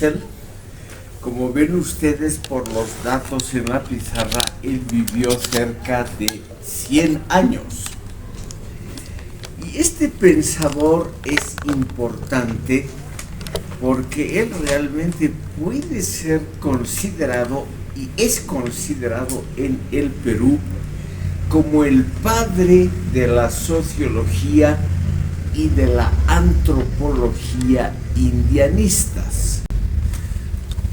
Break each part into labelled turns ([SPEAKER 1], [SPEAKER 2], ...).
[SPEAKER 1] Valcárcel, como ven ustedes por los datos en la pizarra, él vivió cerca de 100 años. Y este pensador es importante porque él realmente puede ser considerado y es considerado en el Perú como el padre de la sociología y de la antropología indianistas.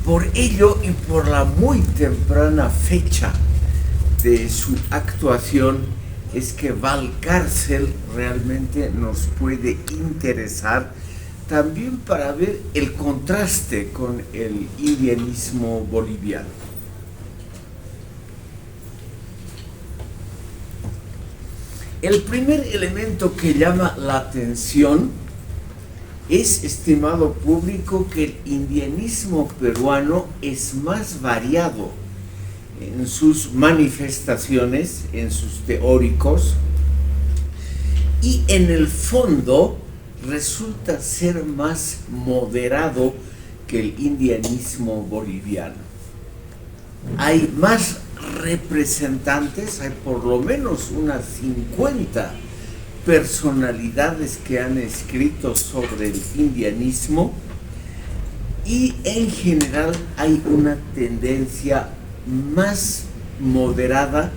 [SPEAKER 1] Por ello y por la muy temprana fecha de su actuación es que Valcárcel realmente nos puede interesar también para ver el contraste con el indianismo boliviano. El primer elemento que llama la atención es, estimado público, que el indianismo peruano es más variado en sus manifestaciones, en sus teóricos, y en el fondo resulta ser más moderado que el indianismo boliviano. Hay más representantes, hay por lo menos unas 50 personalidades que han escrito sobre el indianismo, y en general hay una tendencia más moderada,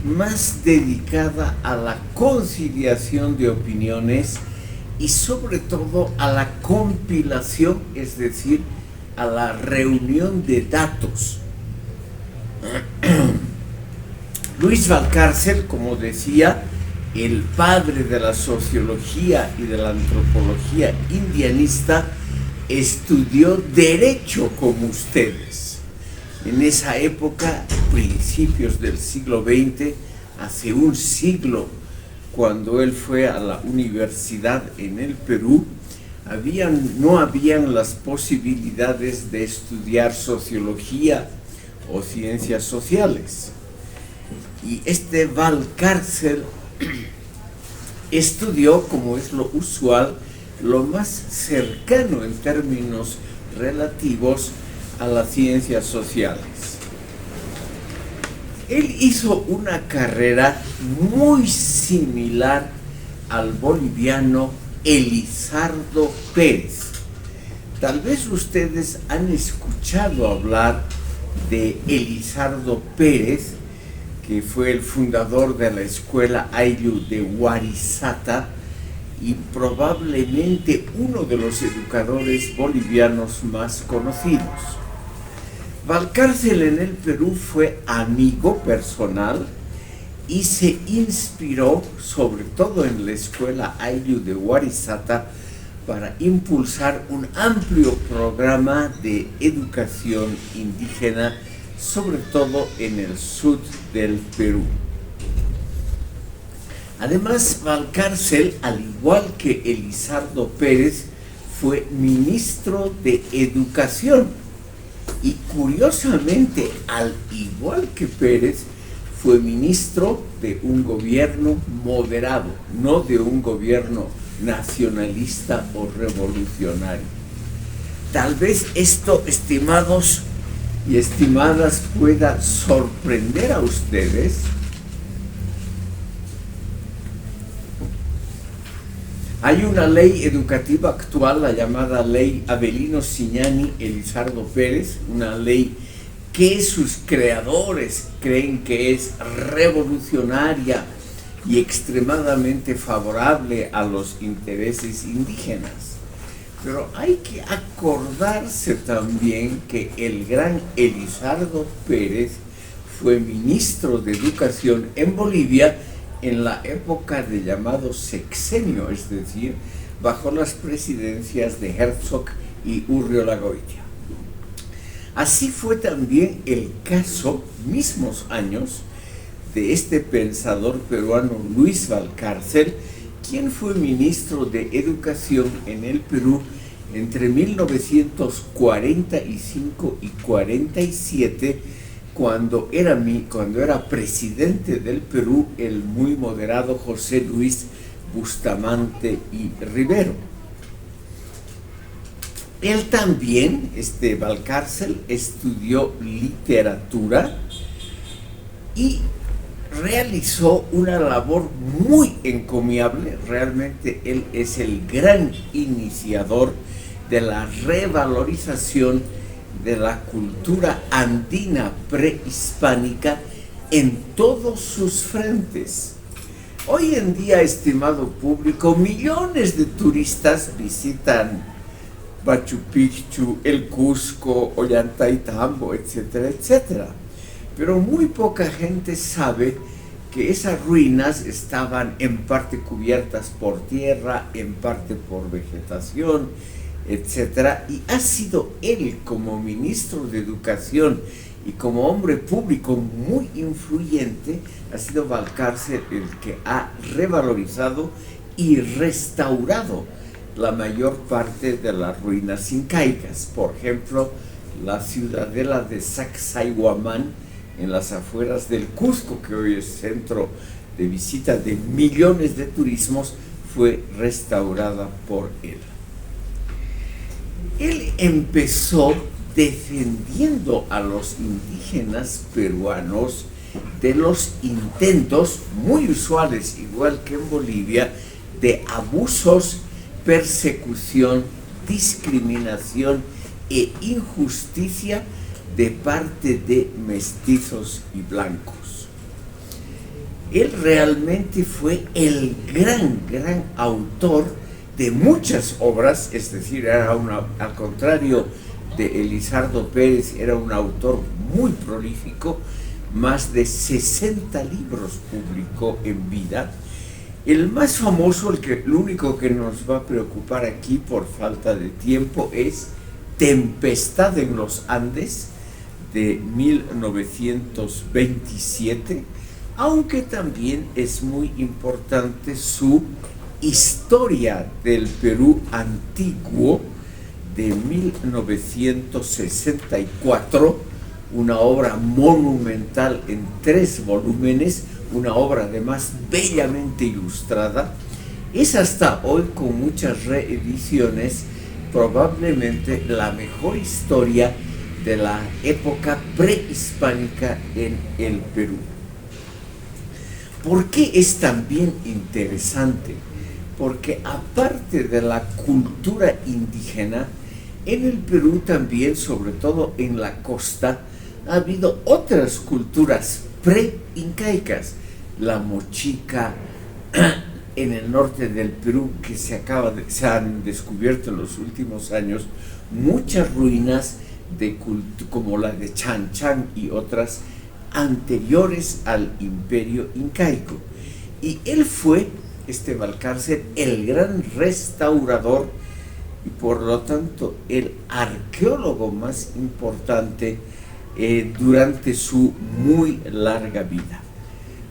[SPEAKER 1] más dedicada a la conciliación de opiniones y sobre todo a la compilación, es decir, a la reunión de datos. Luis Valcárcel, como decía, el padre de la sociología y de la antropología indianista, estudió derecho como ustedes. En esa época, principios del siglo XX, hace un siglo, cuando él fue a la universidad en el Perú, no habían las posibilidades de estudiar sociología o ciencias sociales. Y este Valcárcel estudió, como es lo usual, lo más cercano en términos relativos a las ciencias sociales. Él hizo una carrera muy similar al boliviano Elizardo Pérez. Tal vez ustedes han escuchado hablar de Elizardo Pérez, que fue el fundador de la Escuela Ayllu de Huarizata y probablemente uno de los educadores bolivianos más conocidos. Valcárcel en el Perú fue amigo personal y se inspiró sobre todo en la Escuela Ayllu de Huarizata para impulsar un amplio programa de educación indígena, sobre todo en el sur del Perú. Además, Valcárcel, al igual que Elizardo Pérez, fue ministro de Educación y, curiosamente, al igual que Pérez, fue ministro de un gobierno moderado, no de un gobierno nacionalista o revolucionario. Tal vez esto, estimados y estimadas, pueda sorprender a ustedes. Hay una ley educativa actual, la llamada Ley Avelino Ciñani Elizardo Pérez, una ley que sus creadores creen que es revolucionaria y extremadamente favorable a los intereses indígenas. Pero hay que acordarse también que el gran Elizardo Pérez fue ministro de Educación en Bolivia en la época del llamado sexenio, es decir, bajo las presidencias de Herzog y Urriola-Goitia. Así fue también el caso, mismos años, de este pensador peruano Luis Valcárcel, quien fue ministro de Educación en el Perú entre 1945 y 47, cuando era presidente del Perú el muy moderado José Luis Bustamante y Rivero. Él también, Valcárcel, estudió literatura y realizó una labor muy encomiable. Realmente él es el gran iniciador de la revalorización de la cultura andina prehispánica en todos sus frentes. Hoy en día, estimado público, millones de turistas visitan Machu Picchu, el Cusco, Ollantaytambo, etcétera, etcétera. Pero muy poca gente sabe que esas ruinas estaban en parte cubiertas por tierra, en parte por vegetación, etcétera. Y ha sido él, como ministro de Educación y como hombre público muy influyente, ha sido Valcárcel el que ha revalorizado y restaurado la mayor parte de las ruinas incaicas. Por ejemplo, la ciudadela de Sacsayhuamán, en las afueras del Cusco, que hoy es centro de visita de millones de turismos, fue restaurada por él. Él empezó defendiendo a los indígenas peruanos de los intentos muy usuales, igual que en Bolivia, de abusos, persecución, discriminación e injusticia de parte de mestizos y blancos. Él realmente fue el gran autor de muchas obras, es decir, al contrario de Elizardo Pérez, era un autor muy prolífico. Más de 60 libros publicó en vida. El más famoso, el único que nos va a preocupar aquí por falta de tiempo, es Tempestad en los Andes, de 1927, aunque también es muy importante su Historia del Perú Antiguo, de 1964, una obra monumental en 3 volúmenes, una obra además bellamente ilustrada. Es hasta hoy, con muchas reediciones, probablemente la mejor historia de la época prehispánica en el Perú. ¿Por qué es también interesante? Porque aparte de la cultura indígena, en el Perú también, sobre todo en la costa, ha habido otras culturas pre-incaicas. La mochica, en el norte del Perú, que se han descubierto en los últimos años muchas ruinas como la de Chan Chan y otras anteriores al imperio incaico. Y él fue, Valcárcel, el gran restaurador y por lo tanto el arqueólogo más importante durante su muy larga vida.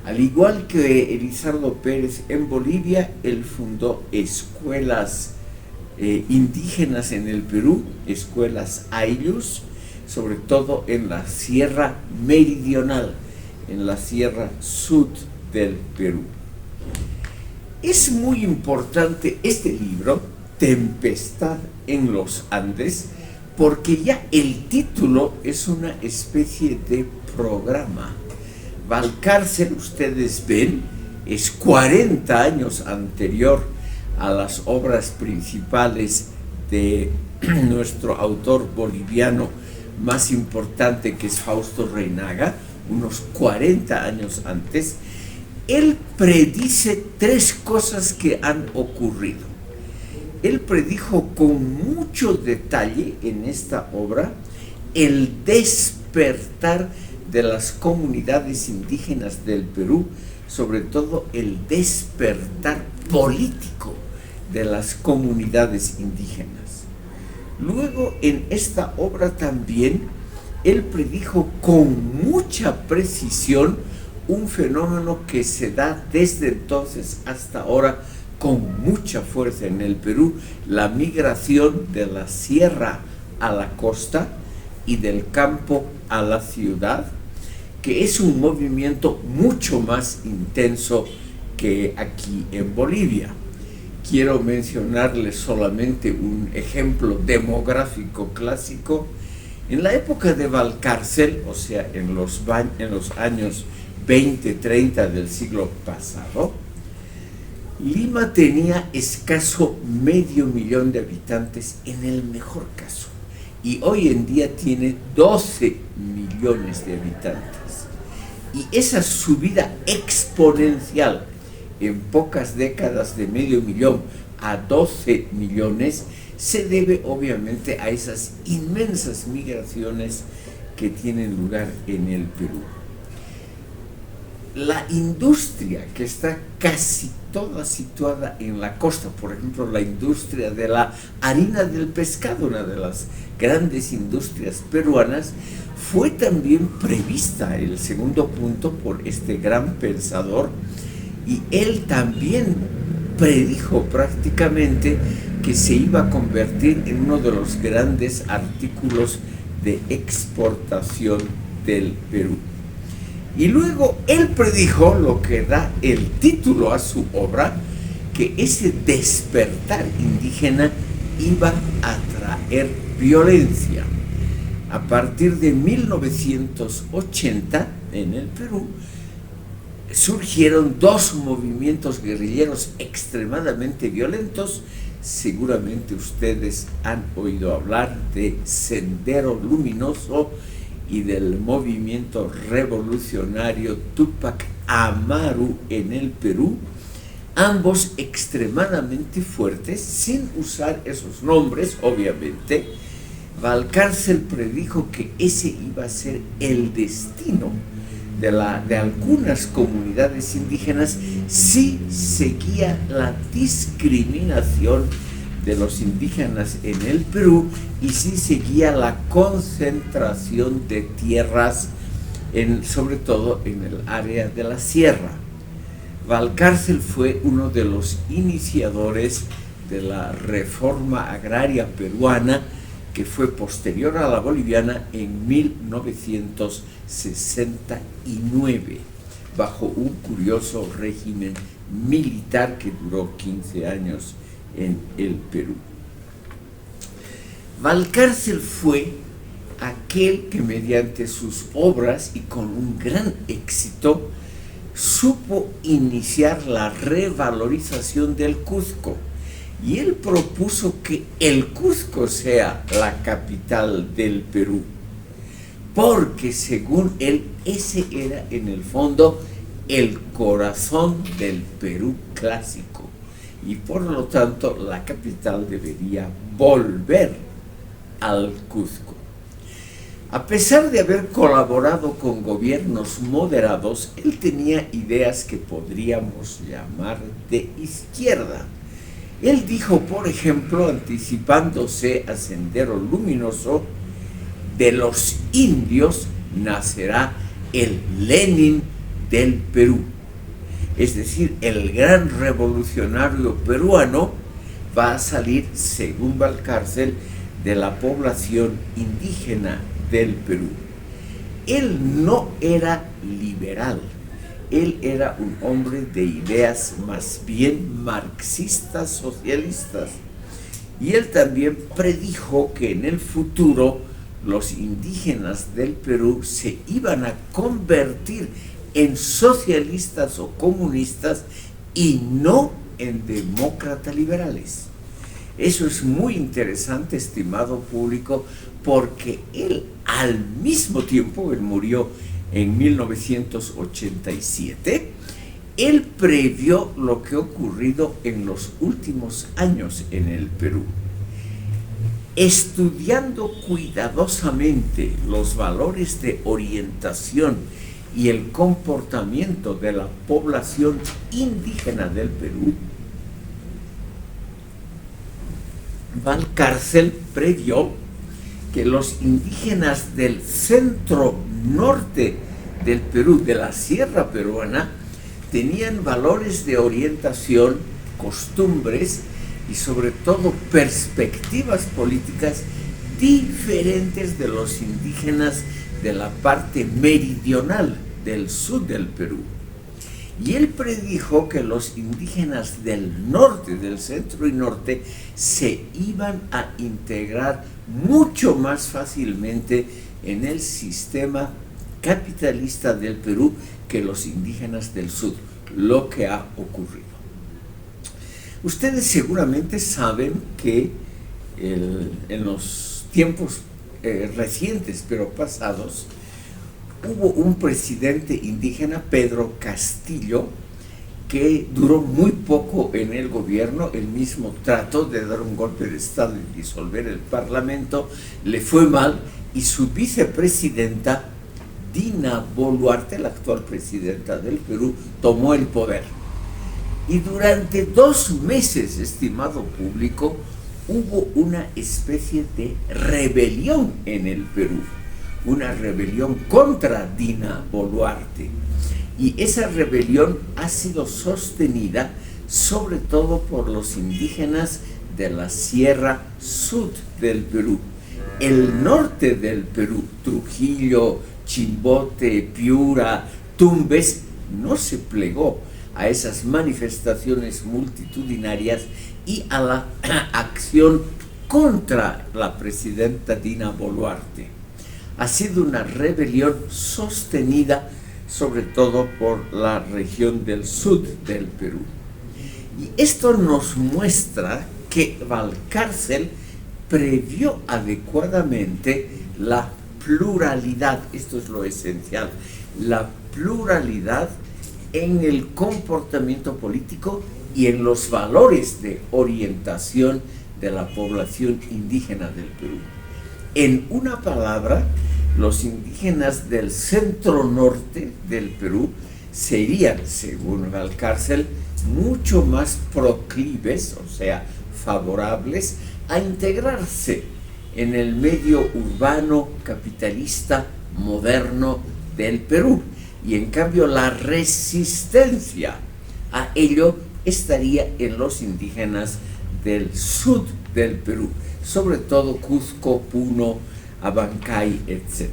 [SPEAKER 1] Al igual que Elizardo Pérez en Bolivia, él fundó escuelas indígenas en el Perú, escuelas ayllus, sobre todo en la Sierra Meridional, en la Sierra Sud del Perú. Es muy importante este libro, Tempestad en los Andes, porque ya el título es una especie de programa. Valcárcel, ustedes ven, es 40 años anterior a las obras principales de nuestro autor boliviano más importante, que es Fausto Reynaga, unos 40 años antes. Él predice 3 cosas que han ocurrido. Él predijo con mucho detalle en esta obra el despertar de las comunidades indígenas del Perú, sobre todo el despertar político de las comunidades indígenas. Luego, en esta obra también, él predijo con mucha precisión un fenómeno que se da desde entonces hasta ahora con mucha fuerza en el Perú: la migración de la sierra a la costa y del campo a la ciudad, que es un movimiento mucho más intenso que aquí en Bolivia. quiero mencionarles solamente un ejemplo demográfico clásico. En la época de Valcárcel, o sea, en los años 20, 30 del siglo pasado, Lima tenía escaso 500,000 de habitantes en el mejor caso, y hoy en día tiene 12 millones de habitantes. Y esa subida exponencial en pocas décadas de 500,000 a 12 millones se debe obviamente a esas inmensas migraciones que tienen lugar en el Perú. La industria, que está casi toda situada en la costa, por ejemplo, la industria de la harina del pescado, una de las grandes industrias peruanas, fue también prevista, el segundo punto, por este gran pensador, y él también predijo prácticamente que se iba a convertir en uno de los grandes artículos de exportación del Perú. Y luego él predijo lo que da el título a su obra, que ese despertar indígena iba a traer violencia. A partir de 1980, en el Perú, surgieron dos movimientos guerrilleros extremadamente violentos. Seguramente ustedes han oído hablar de Sendero Luminoso y del movimiento revolucionario Túpac Amaru en el Perú, ambos extremadamente fuertes, sin usar esos nombres, obviamente. Valcárcel predijo que ese iba a ser el destino de algunas comunidades indígenas si seguía la discriminación de los indígenas en el Perú y si seguía la concentración de tierras, sobre todo en el área de la sierra. Valcárcel fue uno de los iniciadores de la reforma agraria peruana, que fue posterior a la boliviana en 1969, bajo un curioso régimen militar que duró 15 años en el Perú. Valcárcel fue aquel que mediante sus obras y con un gran éxito supo iniciar la revalorización del Cusco, y él propuso que el Cusco sea la capital del Perú, porque según él ese era en el fondo el corazón del Perú clásico, y por lo tanto la capital debería volver al Cusco. A pesar de haber colaborado con gobiernos moderados, él tenía ideas que podríamos llamar de izquierda. Él dijo, por ejemplo, anticipándose a Sendero Luminoso, de los indios nacerá el Lenin del Perú. Es decir, el gran revolucionario peruano va a salir, según Valcárcel, de la población indígena del Perú. Él no era liberal, él era un hombre de ideas más bien marxistas, socialistas, y él también predijo que en el futuro los indígenas del Perú se iban a convertir en socialistas o comunistas y no en demócratas liberales. Eso es muy interesante, estimado público, porque él al mismo tiempo, él murió en 1987, él previó lo que ha ocurrido en los últimos años en el Perú. Estudiando cuidadosamente los valores de orientación y el comportamiento de la población indígena del Perú, Valcárcel previó que los indígenas del centro norte del Perú, de la sierra peruana, tenían valores de orientación, costumbres y sobre todo perspectivas políticas diferentes de los indígenas de la parte meridional del sur del Perú. Y él predijo que los indígenas del norte, del centro y norte, se iban a integrar mucho más fácilmente en el sistema capitalista del Perú que los indígenas del sur, lo que ha ocurrido. Ustedes seguramente saben que en los tiempos recientes, pero pasados, hubo un presidente indígena, Pedro Castillo, que duró muy poco en el gobierno. Él mismo trató de dar un golpe de Estado y disolver el Parlamento, le fue mal, y su vicepresidenta, Dina Boluarte, la actual presidenta del Perú, tomó el poder. Y durante 2 meses, estimado público, hubo una especie de rebelión en el Perú, una rebelión contra Dina Boluarte. Y esa rebelión ha sido sostenida sobre todo por los indígenas de la Sierra Sur del Perú. El norte del Perú, Trujillo, Chimbote, Piura, Tumbes, no se plegó a esas manifestaciones multitudinarias y a la acción contra la presidenta Dina Boluarte. Ha sido una rebelión sostenida sobre todo por la región del sur del Perú. Y esto nos muestra que Valcárcel previó adecuadamente la pluralidad, esto es lo esencial, la pluralidad en el comportamiento político y en los valores de orientación de la población indígena del Perú. En una palabra, los indígenas del centro norte del Perú serían, según Valcárcel, mucho más proclives, o sea, favorables a integrarse en el medio urbano capitalista moderno del Perú. Y en cambio la resistencia a ello estaría en los indígenas del sur del Perú, sobre todo Cusco, Puno, Abancay, etc.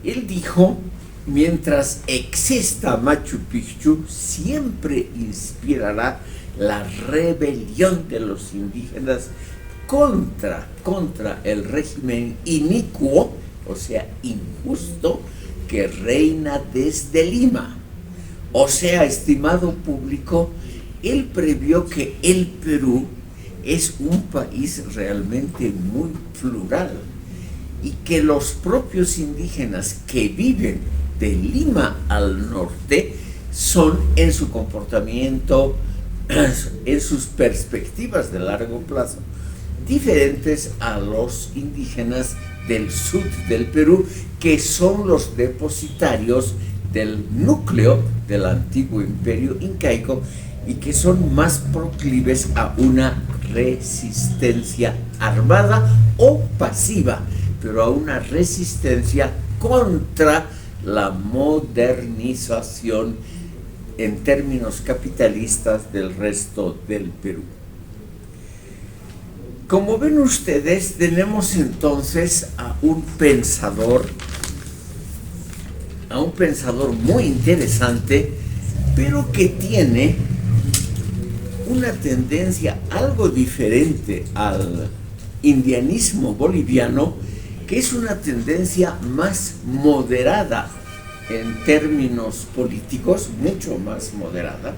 [SPEAKER 1] Él dijo: mientras exista Machu Picchu, siempre inspirará la rebelión de los indígenas contra el régimen inicuo, o sea, injusto, que reina desde Lima. O sea, estimado público, él previó que el Perú es un país realmente muy plural y que los propios indígenas que viven de Lima al norte son, en su comportamiento, en sus perspectivas de largo plazo, diferentes a los indígenas del sur del Perú, que son los depositarios del núcleo del antiguo imperio incaico y que son más proclives a una resistencia armada o pasiva, pero a una resistencia contra la modernización en términos capitalistas del resto del Perú. Como ven ustedes, tenemos entonces a un pensador muy interesante, pero que tiene una tendencia algo diferente al indianismo boliviano, que es una tendencia más moderada en términos políticos, mucho más moderada.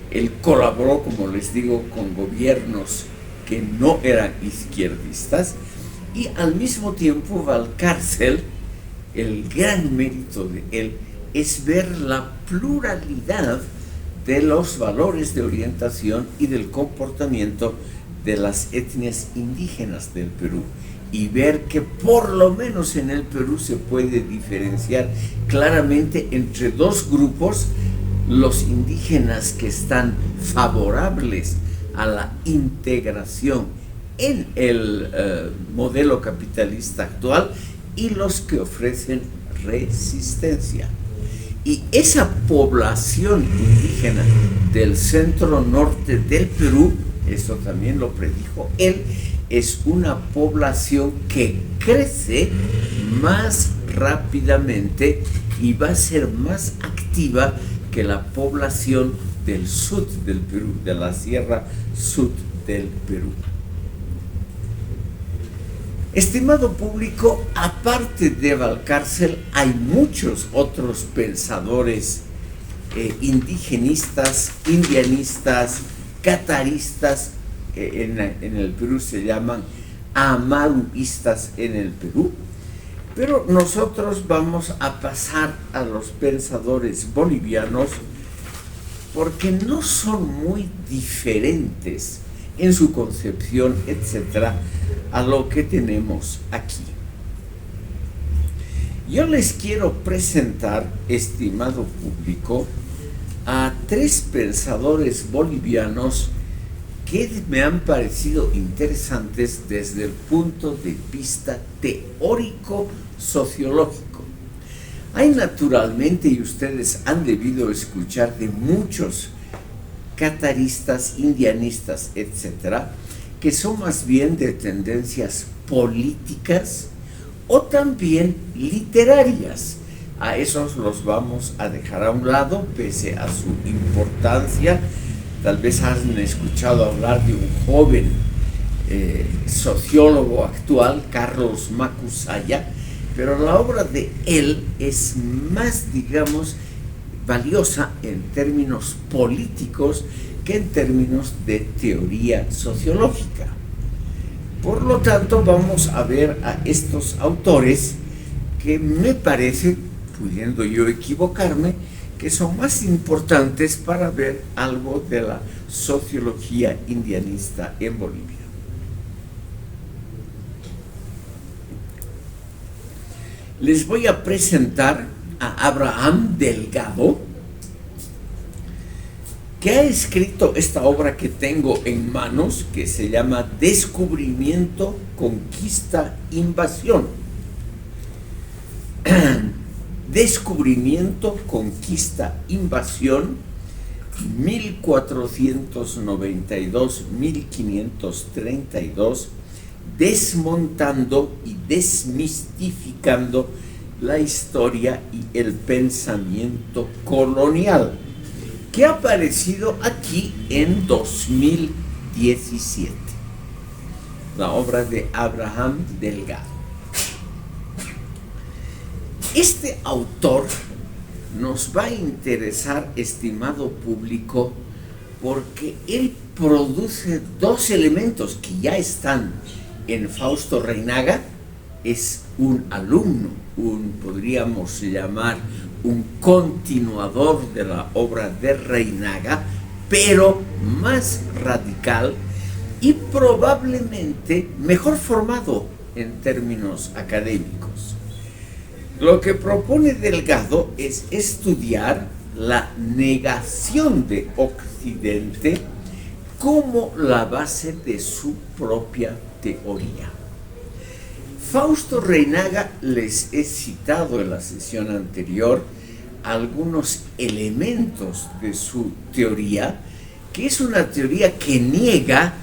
[SPEAKER 1] Él colaboró, como les digo, con gobiernos que no eran izquierdistas, y al mismo tiempo Valcárcel, el gran mérito de él es ver la pluralidad de los valores de orientación y del comportamiento de las etnias indígenas del Perú, y ver que por lo menos en el Perú se puede diferenciar claramente entre dos grupos: los indígenas que están favorables a la integración en el modelo capitalista actual, y los que ofrecen resistencia. Y esa población indígena del centro norte del Perú, eso también lo predijo él, es una población que crece más rápidamente y va a ser más activa que la población del sur del Perú, de la Sierra Sur del Perú. Estimado público, aparte de Valcárcel, hay muchos otros pensadores indigenistas, indianistas, cataristas, en el Perú se llaman amaruistas en el Perú, pero nosotros vamos a pasar a los pensadores bolivianos porque no son muy diferentes en su concepción, etcétera, a lo que tenemos aquí. Yo les quiero presentar, estimado público, a tres pensadores bolivianos que me han parecido interesantes desde el punto de vista teórico sociológico. Hay naturalmente, y ustedes han debido escuchar de muchos cataristas, indianistas, etcétera, que son más bien de tendencias políticas o también literarias. A esos los vamos a dejar a un lado, pese a su importancia. Tal vez han escuchado hablar de un joven sociólogo actual, Carlos Macusaya, pero la obra de él es más, digamos, valiosa en términos políticos que en términos de teoría sociológica. Por lo tanto, vamos a ver a estos autores que me parece, pudiendo yo equivocarme, que son más importantes para ver algo de la sociología indianista en Bolivia. Les voy a presentar a Abraham Delgado, que ha escrito esta obra que tengo en manos, que se llama Descubrimiento, Conquista, Invasión. Descubrimiento, Conquista, Invasión, 1492-1532, desmontando y desmistificando la historia y el pensamiento colonial, que ha aparecido aquí en 2017, la obra de Abraham Delgado. Este autor nos va a interesar, estimado público, porque él produce dos elementos que ya están en Fausto Reynaga. Es un alumno, podríamos llamar un continuador de la obra de Reynaga, pero más radical y probablemente mejor formado en términos académicos. Lo que propone Delgado es estudiar la negación de Occidente como la base de su propia teoría. Fausto Reynaga, les he citado en la sesión anterior algunos elementos de su teoría, que es una teoría que niega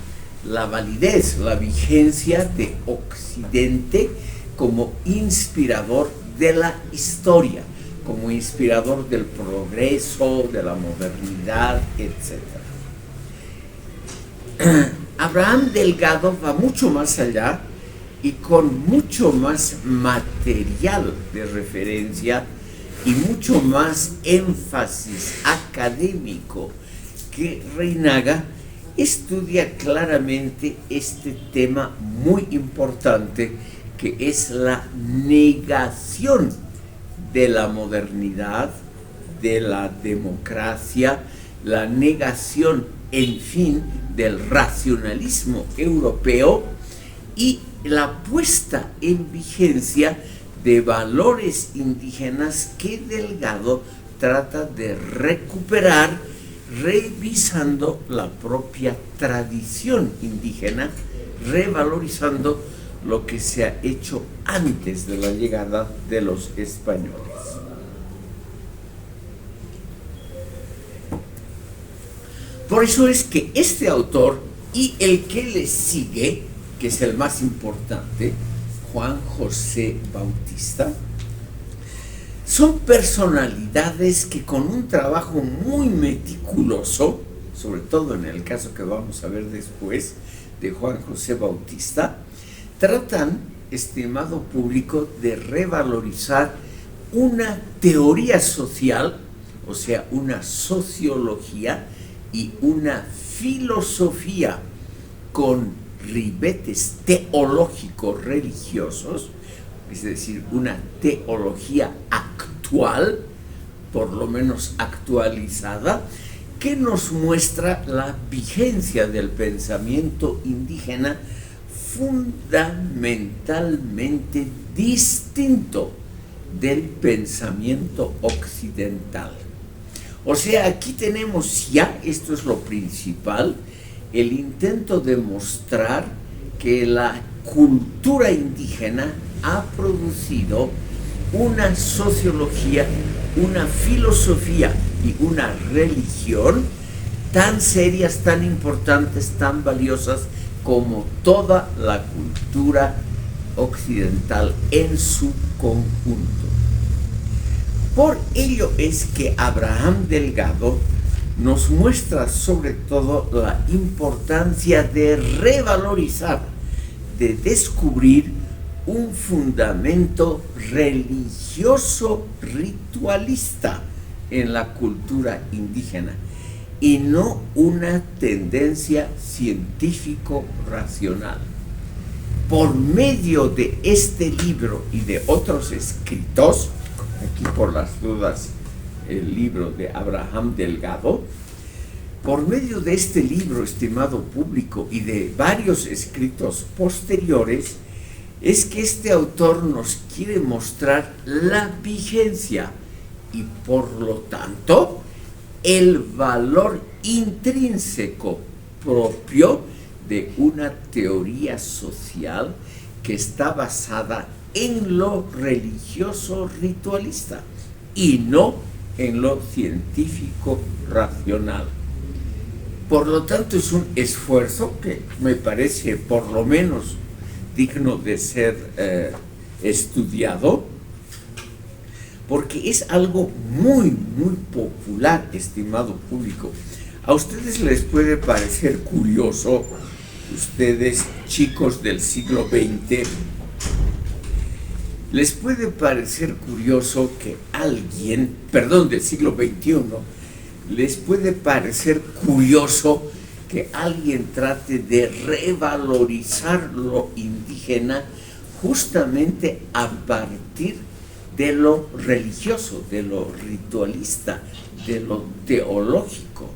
[SPEAKER 1] la validez, la vigencia de Occidente como inspirador de la historia, como inspirador del progreso, de la modernidad, etc. Abraham Delgado va mucho más allá y con mucho más material de referencia y mucho más énfasis académico que Reynaga. Estudia claramente este tema muy importante, que es la negación de la modernidad, de la democracia, la negación, en fin, del racionalismo europeo y la puesta en vigencia de valores indígenas que Delgado trata de recuperar, revisando la propia tradición indígena, revalorizando lo que se ha hecho antes de la llegada de los españoles. Por eso es que este autor y el que le sigue, que es el más importante, Juan José Bautista, Son personalidades que con un trabajo muy meticuloso, sobre todo en el caso que vamos a ver después de Juan José Bautista, tratan, estimado público, de revalorizar una teoría social, o sea, una sociología y una filosofía con ribetes teológicos religiosos, es decir, una teología actual, por lo menos actualizada, que nos muestra la vigencia del pensamiento indígena fundamentalmente distinto del pensamiento occidental. O sea, aquí tenemos ya, esto es lo principal, el intento de mostrar que la cultura indígena ha producido una sociología, una filosofía y una religión tan serias, tan importantes, tan valiosas como toda la cultura occidental en su conjunto. Por ello es que Abraham Delgado nos muestra sobre todo la importancia de revalorizar, de descubrir un fundamento religioso ritualista en la cultura indígena y no una tendencia científico-racional. Por medio de este libro y de otros escritos, aquí por las dudas el libro de Abraham Delgado, por medio de este libro, estimado público, y de varios escritos posteriores, es que este autor nos quiere mostrar la vigencia y por lo tanto el valor intrínseco propio de una teoría social que está basada en lo religioso ritualista y no en lo científico racional. Por lo tanto, es un esfuerzo que me parece por lo menos digno de ser estudiado, porque es algo muy, muy popular, estimado público. A ustedes les puede parecer curioso, ustedes chicos del siglo XX, les puede parecer curioso que alguien, perdón, del siglo XXI, les puede parecer curioso que alguien trate de revalorizar lo indígena justamente a partir de lo religioso, de lo ritualista, de lo teológico.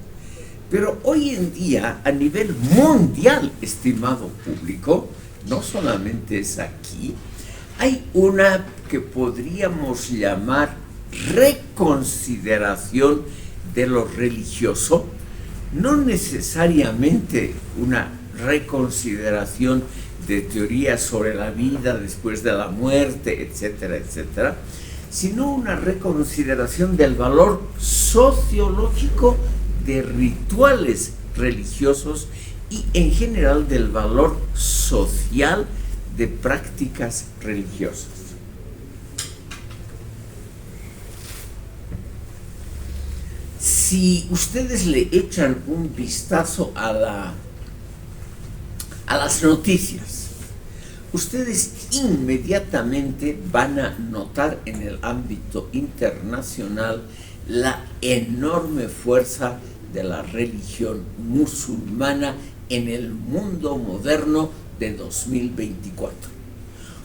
[SPEAKER 1] Pero hoy en día, a nivel mundial, estimado público, no solamente es aquí, hay una que podríamos llamar reconsideración de lo religioso, no necesariamente una reconsideración de teorías sobre la vida después de la muerte, etcétera, etcétera, sino una reconsideración del valor sociológico de rituales religiosos y en general del valor social de prácticas religiosas. Si ustedes le echan un vistazo a las noticias, ustedes inmediatamente van a notar en el ámbito internacional la enorme fuerza de la religión musulmana en el mundo moderno de 2024.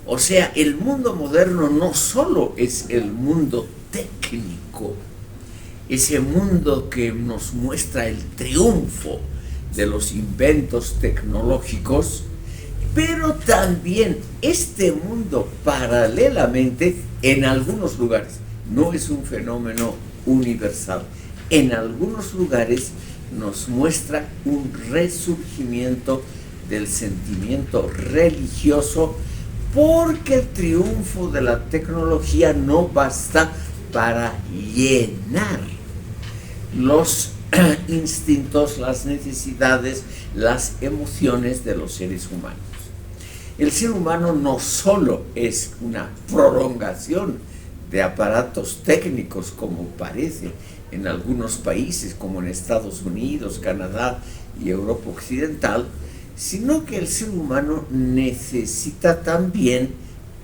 [SPEAKER 1] O sea, el mundo moderno no solo es el mundo técnico, ese mundo que nos muestra el triunfo de los inventos tecnológicos, pero también este mundo paralelamente en algunos lugares, no es un fenómeno universal, en algunos lugares nos muestra un resurgimiento del sentimiento religioso, porque el triunfo de la tecnología no basta para llenar los instintos, las necesidades, las emociones de los seres humanos. El ser humano no solo es una prolongación de aparatos técnicos, como parece en algunos países, como en Estados Unidos, Canadá y Europa Occidental, sino que el ser humano necesita también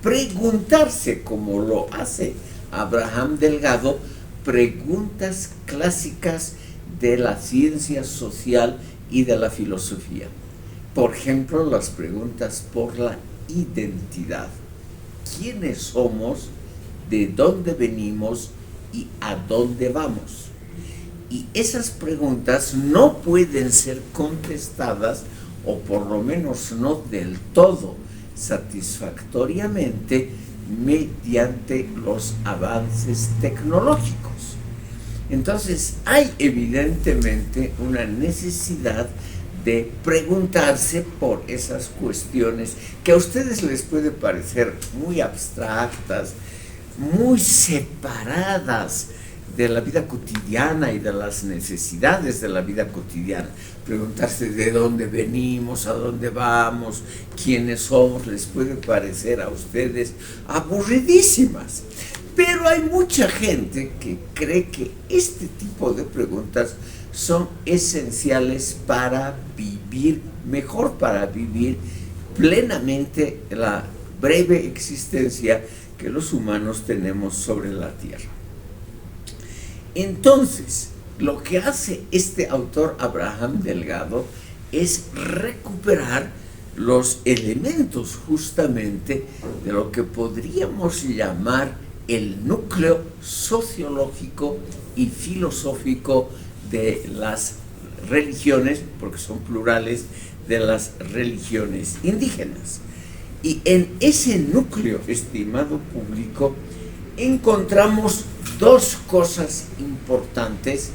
[SPEAKER 1] preguntarse, como lo hace Abraham Delgado, preguntas clásicas de la ciencia social y de la filosofía. Por ejemplo, las preguntas por la identidad. ¿Quiénes somos? ¿De dónde venimos? ¿Y a dónde vamos? Y esas preguntas no pueden ser contestadas, o por lo menos no del todo satisfactoriamente, mediante los avances tecnológicos. Entonces hay evidentemente una necesidad de preguntarse por esas cuestiones que a ustedes les puede parecer muy abstractas, muy separadas de la vida cotidiana y de las necesidades de la vida cotidiana. Preguntarse de dónde venimos, a dónde vamos, quiénes somos, les puede parecer a ustedes aburridísimas. Pero hay mucha gente que cree que este tipo de preguntas son esenciales para vivir mejor, para vivir plenamente la breve existencia que los humanos tenemos sobre la Tierra. Entonces, lo que hace este autor Abraham Delgado es recuperar los elementos justamente de lo que podríamos llamar el núcleo sociológico y filosófico de las religiones, porque son plurales, de las religiones indígenas. Y en ese núcleo, estimado público, encontramos dos cosas importantes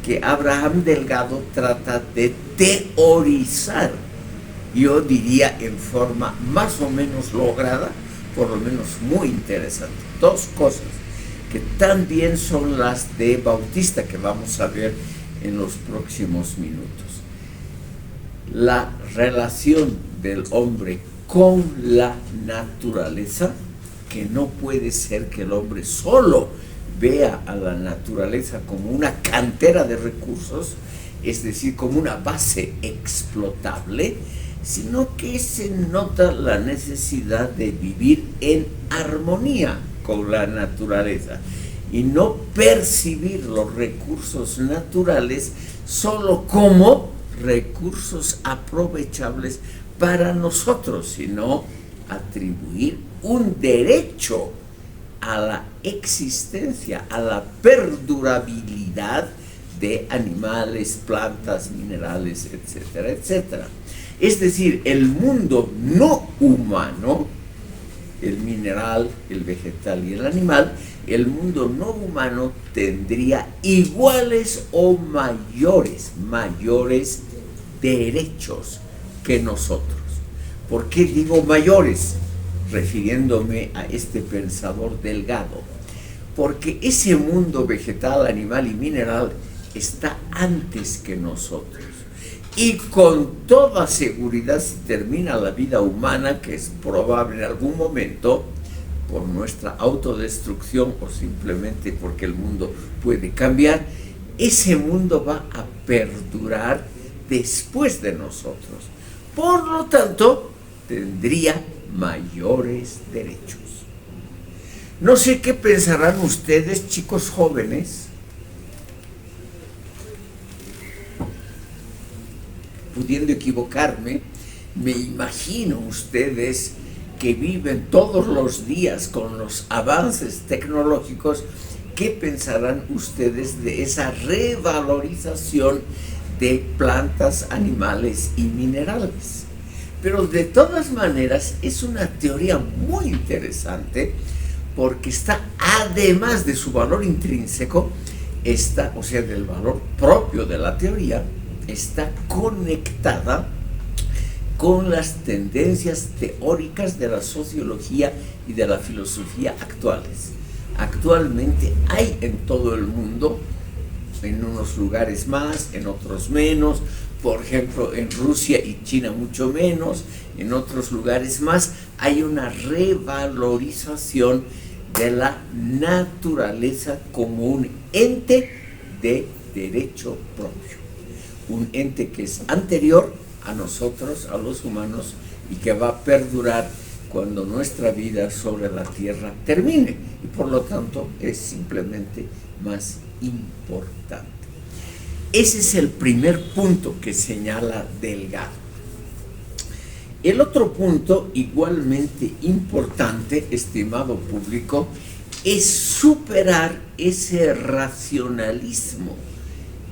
[SPEAKER 1] que Abraham Delgado trata de teorizar, yo diría en forma más o menos lograda, por lo menos muy interesante. Dos cosas que también son las de Bautista, que vamos a ver en los próximos minutos. La relación del hombre con la naturaleza, que no puede ser que el hombre solo vea a la naturaleza como una cantera de recursos, es decir, como una base explotable, sino que se nota la necesidad de vivir en armonía con la naturaleza y no percibir los recursos naturales solo como recursos aprovechables para nosotros, sino atribuir un derecho a la existencia, a la perdurabilidad de animales, plantas, minerales, etcétera, etcétera. Es decir, el mundo no humano, el mineral, el vegetal y el animal, el mundo no humano tendría iguales o mayores derechos que nosotros. ¿Por qué digo mayores? Refiriéndome a este pensador Delgado. Porque ese mundo vegetal, animal y mineral está antes que nosotros. Y con toda seguridad, si termina la vida humana, que es probable en algún momento, por nuestra autodestrucción o simplemente porque el mundo puede cambiar, ese mundo va a perdurar después de nosotros. Por lo tanto, tendría mayores derechos. No sé qué pensarán ustedes, chicos jóvenes, pudiendo equivocarme. Me imagino ustedes que viven todos los días con los avances tecnológicos. ¿Qué pensarán ustedes de esa revalorización de plantas, animales y minerales? Pero de todas maneras es una teoría muy interesante, porque está, además de su valor intrínseco, o sea, del valor propio de la teoría, está conectada con las tendencias teóricas de la sociología y de la filosofía actuales. Actualmente hay en todo el mundo, en unos lugares más, en otros menos, por ejemplo en Rusia y China mucho menos, en otros lugares más, hay una revalorización de la naturaleza como un ente de derecho propio, un ente que es anterior a nosotros, a los humanos, y que va a perdurar cuando nuestra vida sobre la tierra termine, y por lo tanto es simplemente más importante. Ese es el primer punto que señala Delgado. El otro punto, igualmente importante, estimado público, es superar ese racionalismo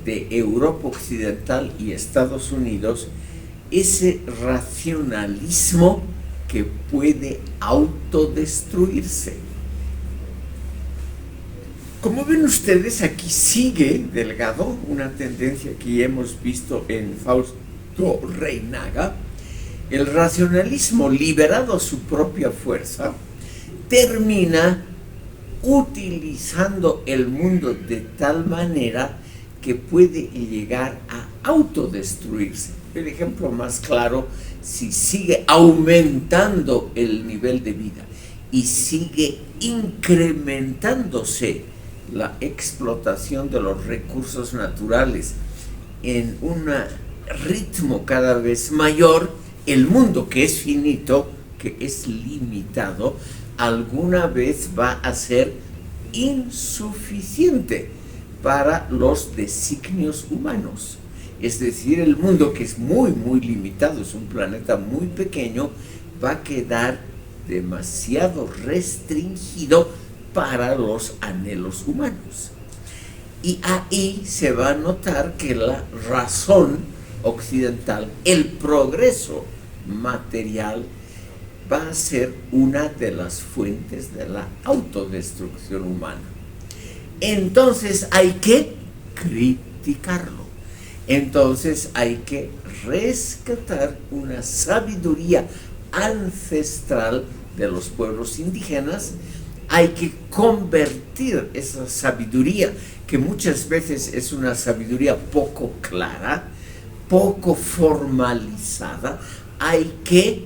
[SPEAKER 1] de Europa Occidental y Estados Unidos, ese racionalismo que puede autodestruirse. Como ven ustedes, aquí sigue Delgado una tendencia que hemos visto en Fausto Reinaga. El racionalismo, liberado a su propia fuerza, termina utilizando el mundo de tal manera que puede llegar a autodestruirse. El ejemplo más claro, si sigue aumentando el nivel de vida y sigue incrementándose la explotación de los recursos naturales en un ritmo cada vez mayor, el mundo, que es finito, que es limitado, alguna vez va a ser insuficiente para los designios humanos. Es decir, el mundo, que es muy, muy limitado, es un planeta muy pequeño, va a quedar demasiado restringido para los anhelos humanos. Y ahí se va a notar que la razón occidental, el progreso material, va a ser una de las fuentes de la autodestrucción humana. Entonces hay que criticarlo. Entonces hay que rescatar una sabiduría ancestral de los pueblos indígenas. Hay que convertir esa sabiduría, que muchas veces es una sabiduría poco clara, poco formalizada, hay que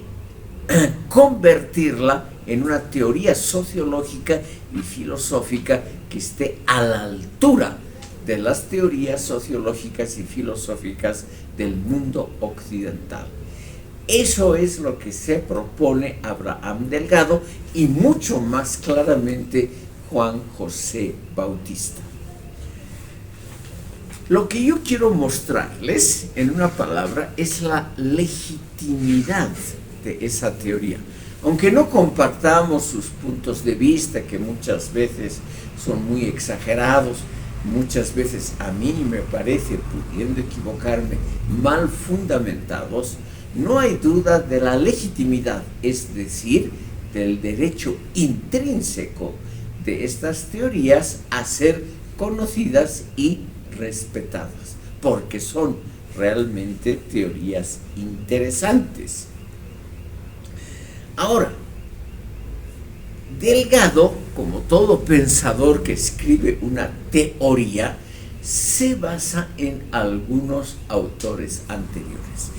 [SPEAKER 1] convertirla en una teoría sociológica y filosófica que esté a la altura de las teorías sociológicas y filosóficas del mundo occidental. Eso es lo que se propone Abraham Delgado y mucho más claramente Juan José Bautista. Lo que yo quiero mostrarles, en una palabra, es la legitimidad de esa teoría. Aunque no compartamos sus puntos de vista, que muchas veces son muy exagerados, muchas veces a mí me parece, pudiendo equivocarme, mal fundamentados, no hay duda de la legitimidad, es decir, del derecho intrínseco de estas teorías a ser conocidas y respetadas, porque son realmente teorías interesantes. Ahora, Delgado, como todo pensador que escribe una teoría, se basa en algunos autores anteriores.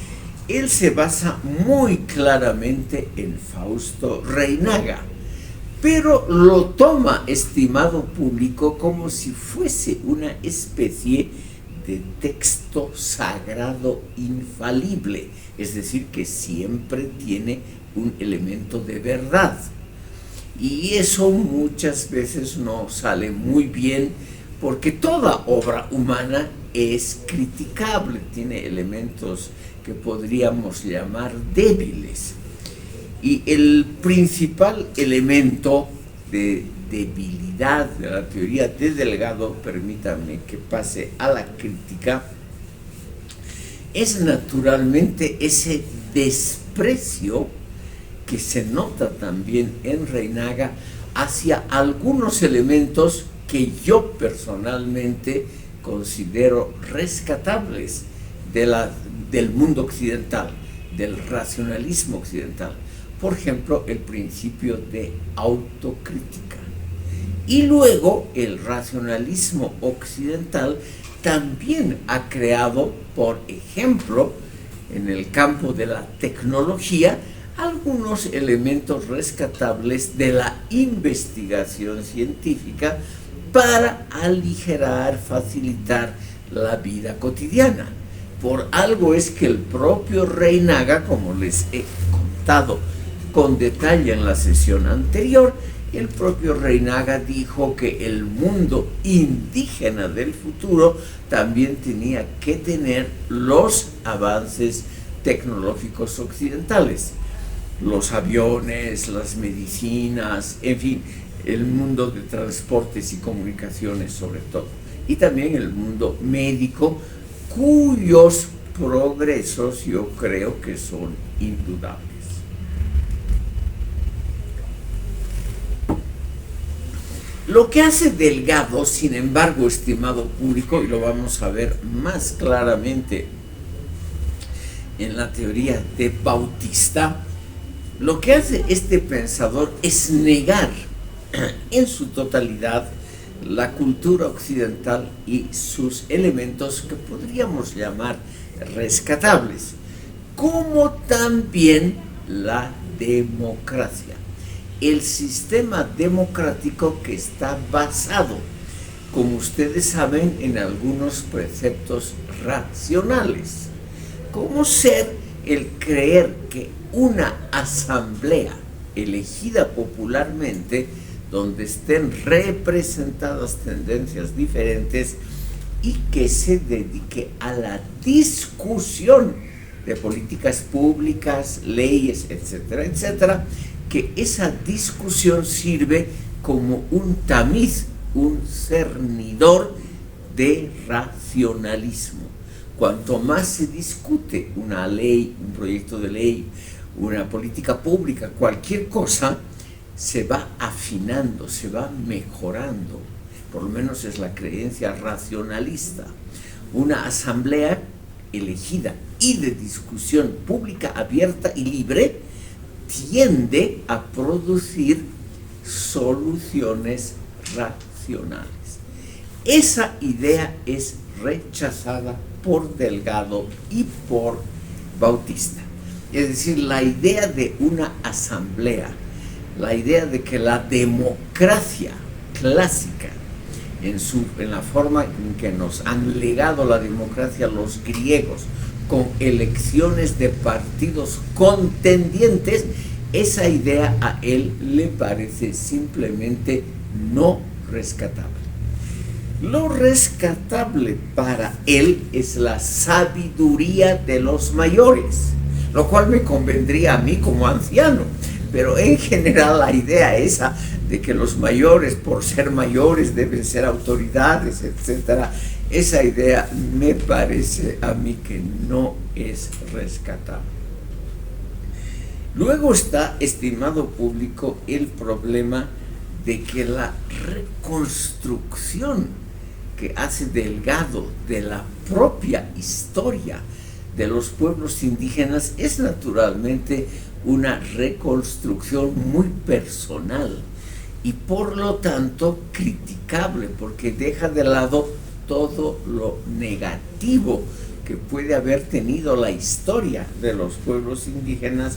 [SPEAKER 1] Él se basa muy claramente en Fausto Reinaga, pero lo toma, estimado público, como si fuese una especie de texto sagrado infalible, es decir, que siempre tiene un elemento de verdad. Y eso muchas veces no sale muy bien, porque toda obra humana es criticable, tiene elementos que podríamos llamar débiles. Y el principal elemento de debilidad de la teoría de Delgado, permítanme que pase a la crítica, es naturalmente ese desprecio que se nota también en Reinaga hacia algunos elementos que yo personalmente considero rescatables del mundo occidental, del racionalismo occidental. Por ejemplo, el principio de autocrítica. Y luego el racionalismo occidental también ha creado, por ejemplo, en el campo de la tecnología, algunos elementos rescatables de la investigación científica para aligerar, facilitar la vida cotidiana. Por algo es que el propio Reinaga, como les he contado con detalle en la sesión anterior, el propio Reinaga dijo que el mundo indígena del futuro también tenía que tener los avances tecnológicos occidentales, los aviones, las medicinas, en fin, el mundo de transportes y comunicaciones sobre todo, y también el mundo médico, cuyos progresos yo creo que son indudables. Lo que hace Delgado, sin embargo, estimado público, y lo vamos a ver más claramente en la teoría de Bautista, lo que hace este pensador es negar en su totalidad la cultura occidental y sus elementos que podríamos llamar rescatables, como también la democracia, el sistema democrático que está basado, como ustedes saben, en algunos preceptos racionales, como ser el creer que una asamblea elegida popularmente, donde estén representadas tendencias diferentes y que se dedique a la discusión de políticas públicas, leyes, etcétera, etcétera, que esa discusión sirve como un tamiz, un cernidor de racionalismo. Cuanto más se discute una ley, un proyecto de ley, una política pública, cualquier cosa, se va afinando, se va mejorando, por lo menos es la creencia racionalista. Una asamblea elegida y de discusión pública, abierta y libre, tiende a producir soluciones racionales. Esa idea es rechazada por Delgado y por Bautista. Es decir, la idea de una asamblea, la idea de que la democracia clásica, en la forma en que nos han legado la democracia los griegos, con elecciones de partidos contendientes, esa idea a él le parece simplemente no rescatable. Lo rescatable para él es la sabiduría de los mayores, lo cual me convendría a mí como anciano, pero en general la idea esa de que los mayores, por ser mayores, deben ser autoridades, etcétera, esa idea me parece a mí que no es rescatable. Luego está, estimado público, el problema de que la reconstrucción que hace Delgado de la propia historia de los pueblos indígenas es naturalmente una reconstrucción muy personal y por lo tanto criticable, porque deja de lado todo lo negativo que puede haber tenido la historia de los pueblos indígenas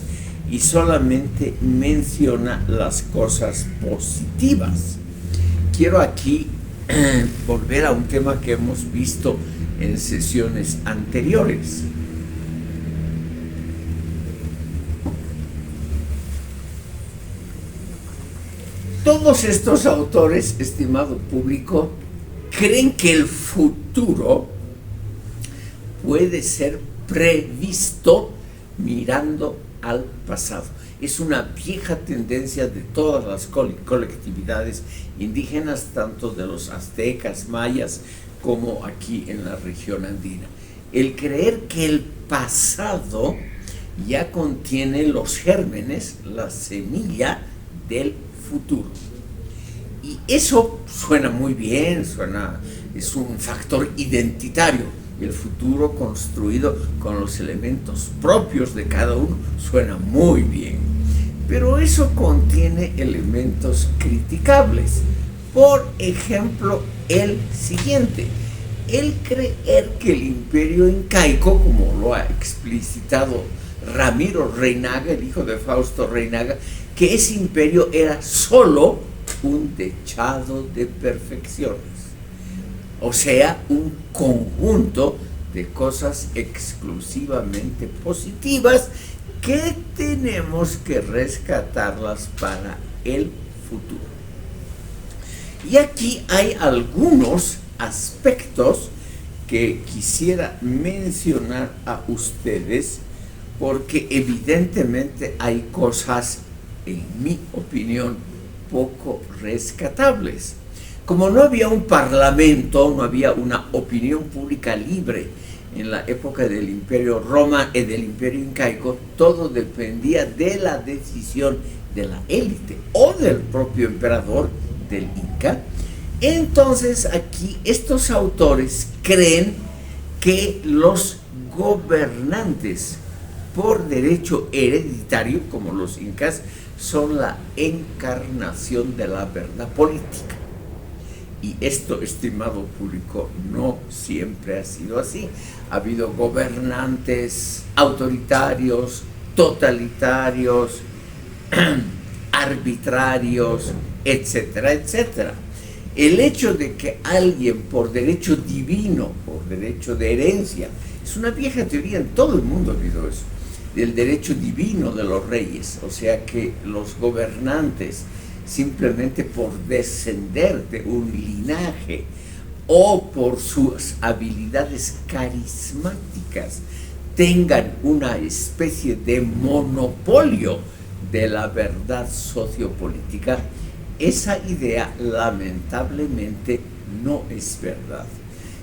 [SPEAKER 1] y solamente menciona las cosas positivas. Quiero aquí volver a un tema que hemos visto en sesiones anteriores. Todos estos autores, estimado público, creen que el futuro puede ser previsto mirando al pasado. Es una vieja tendencia de todas las colectividades indígenas, tanto de los aztecas, mayas, como aquí en la región andina. El creer que el pasado ya contiene los gérmenes, la semilla del futuro. Y eso suena muy bien, es un factor identitario. El futuro construido con los elementos propios de cada uno suena muy bien. Pero eso contiene elementos criticables. Por ejemplo, el siguiente: el creer que el imperio incaico, como lo ha explicitado Ramiro Reinaga, el hijo de Fausto Reinaga, que ese imperio era solo un dechado de perfecciones, o sea, un conjunto de cosas exclusivamente positivas que tenemos que rescatarlas para el futuro. Y aquí hay algunos aspectos que quisiera mencionar a ustedes, porque evidentemente hay cosas, en mi opinión, poco rescatables. Como no había un parlamento, no había una opinión pública libre en la época del Imperio Roma y del Imperio Incaico, todo dependía de la decisión de la élite o del propio emperador del Inca. Entonces aquí estos autores creen que los gobernantes por derecho hereditario, como los incas, son la encarnación de la verdad política. Y esto, estimado público, no siempre ha sido así. Ha habido gobernantes autoritarios, totalitarios, arbitrarios, etcétera, etcétera. El hecho de que alguien por derecho divino, por derecho de herencia, es una vieja teoría, en todo el mundo ha habido eso, del derecho divino de los reyes, o sea que los gobernantes, simplemente por descender de un linaje o por sus habilidades carismáticas, tengan una especie de monopolio de la verdad sociopolítica, esa idea lamentablemente no es verdad.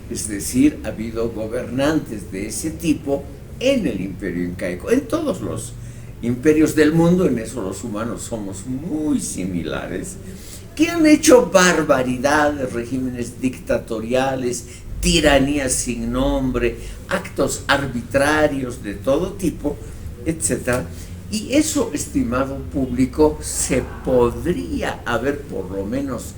[SPEAKER 1] Es decir, ha habido gobernantes de ese tipo en el Imperio Incaico, en todos los imperios del mundo, en eso los humanos somos muy similares, que han hecho barbaridades, regímenes dictatoriales, tiranías sin nombre, actos arbitrarios de todo tipo, etc. Y eso, estimado público, se podría haber por lo menos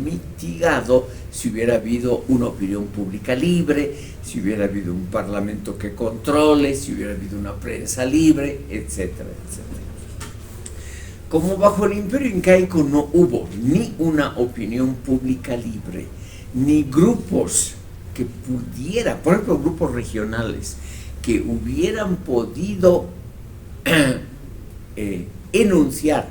[SPEAKER 1] mitigado si hubiera habido una opinión pública libre, si hubiera habido un parlamento que controle, si hubiera habido una prensa libre, etcétera, etcétera. Como bajo el Imperio Incaico no hubo ni una opinión pública libre, ni grupos que pudieran, por ejemplo, grupos regionales, que hubieran podido enunciar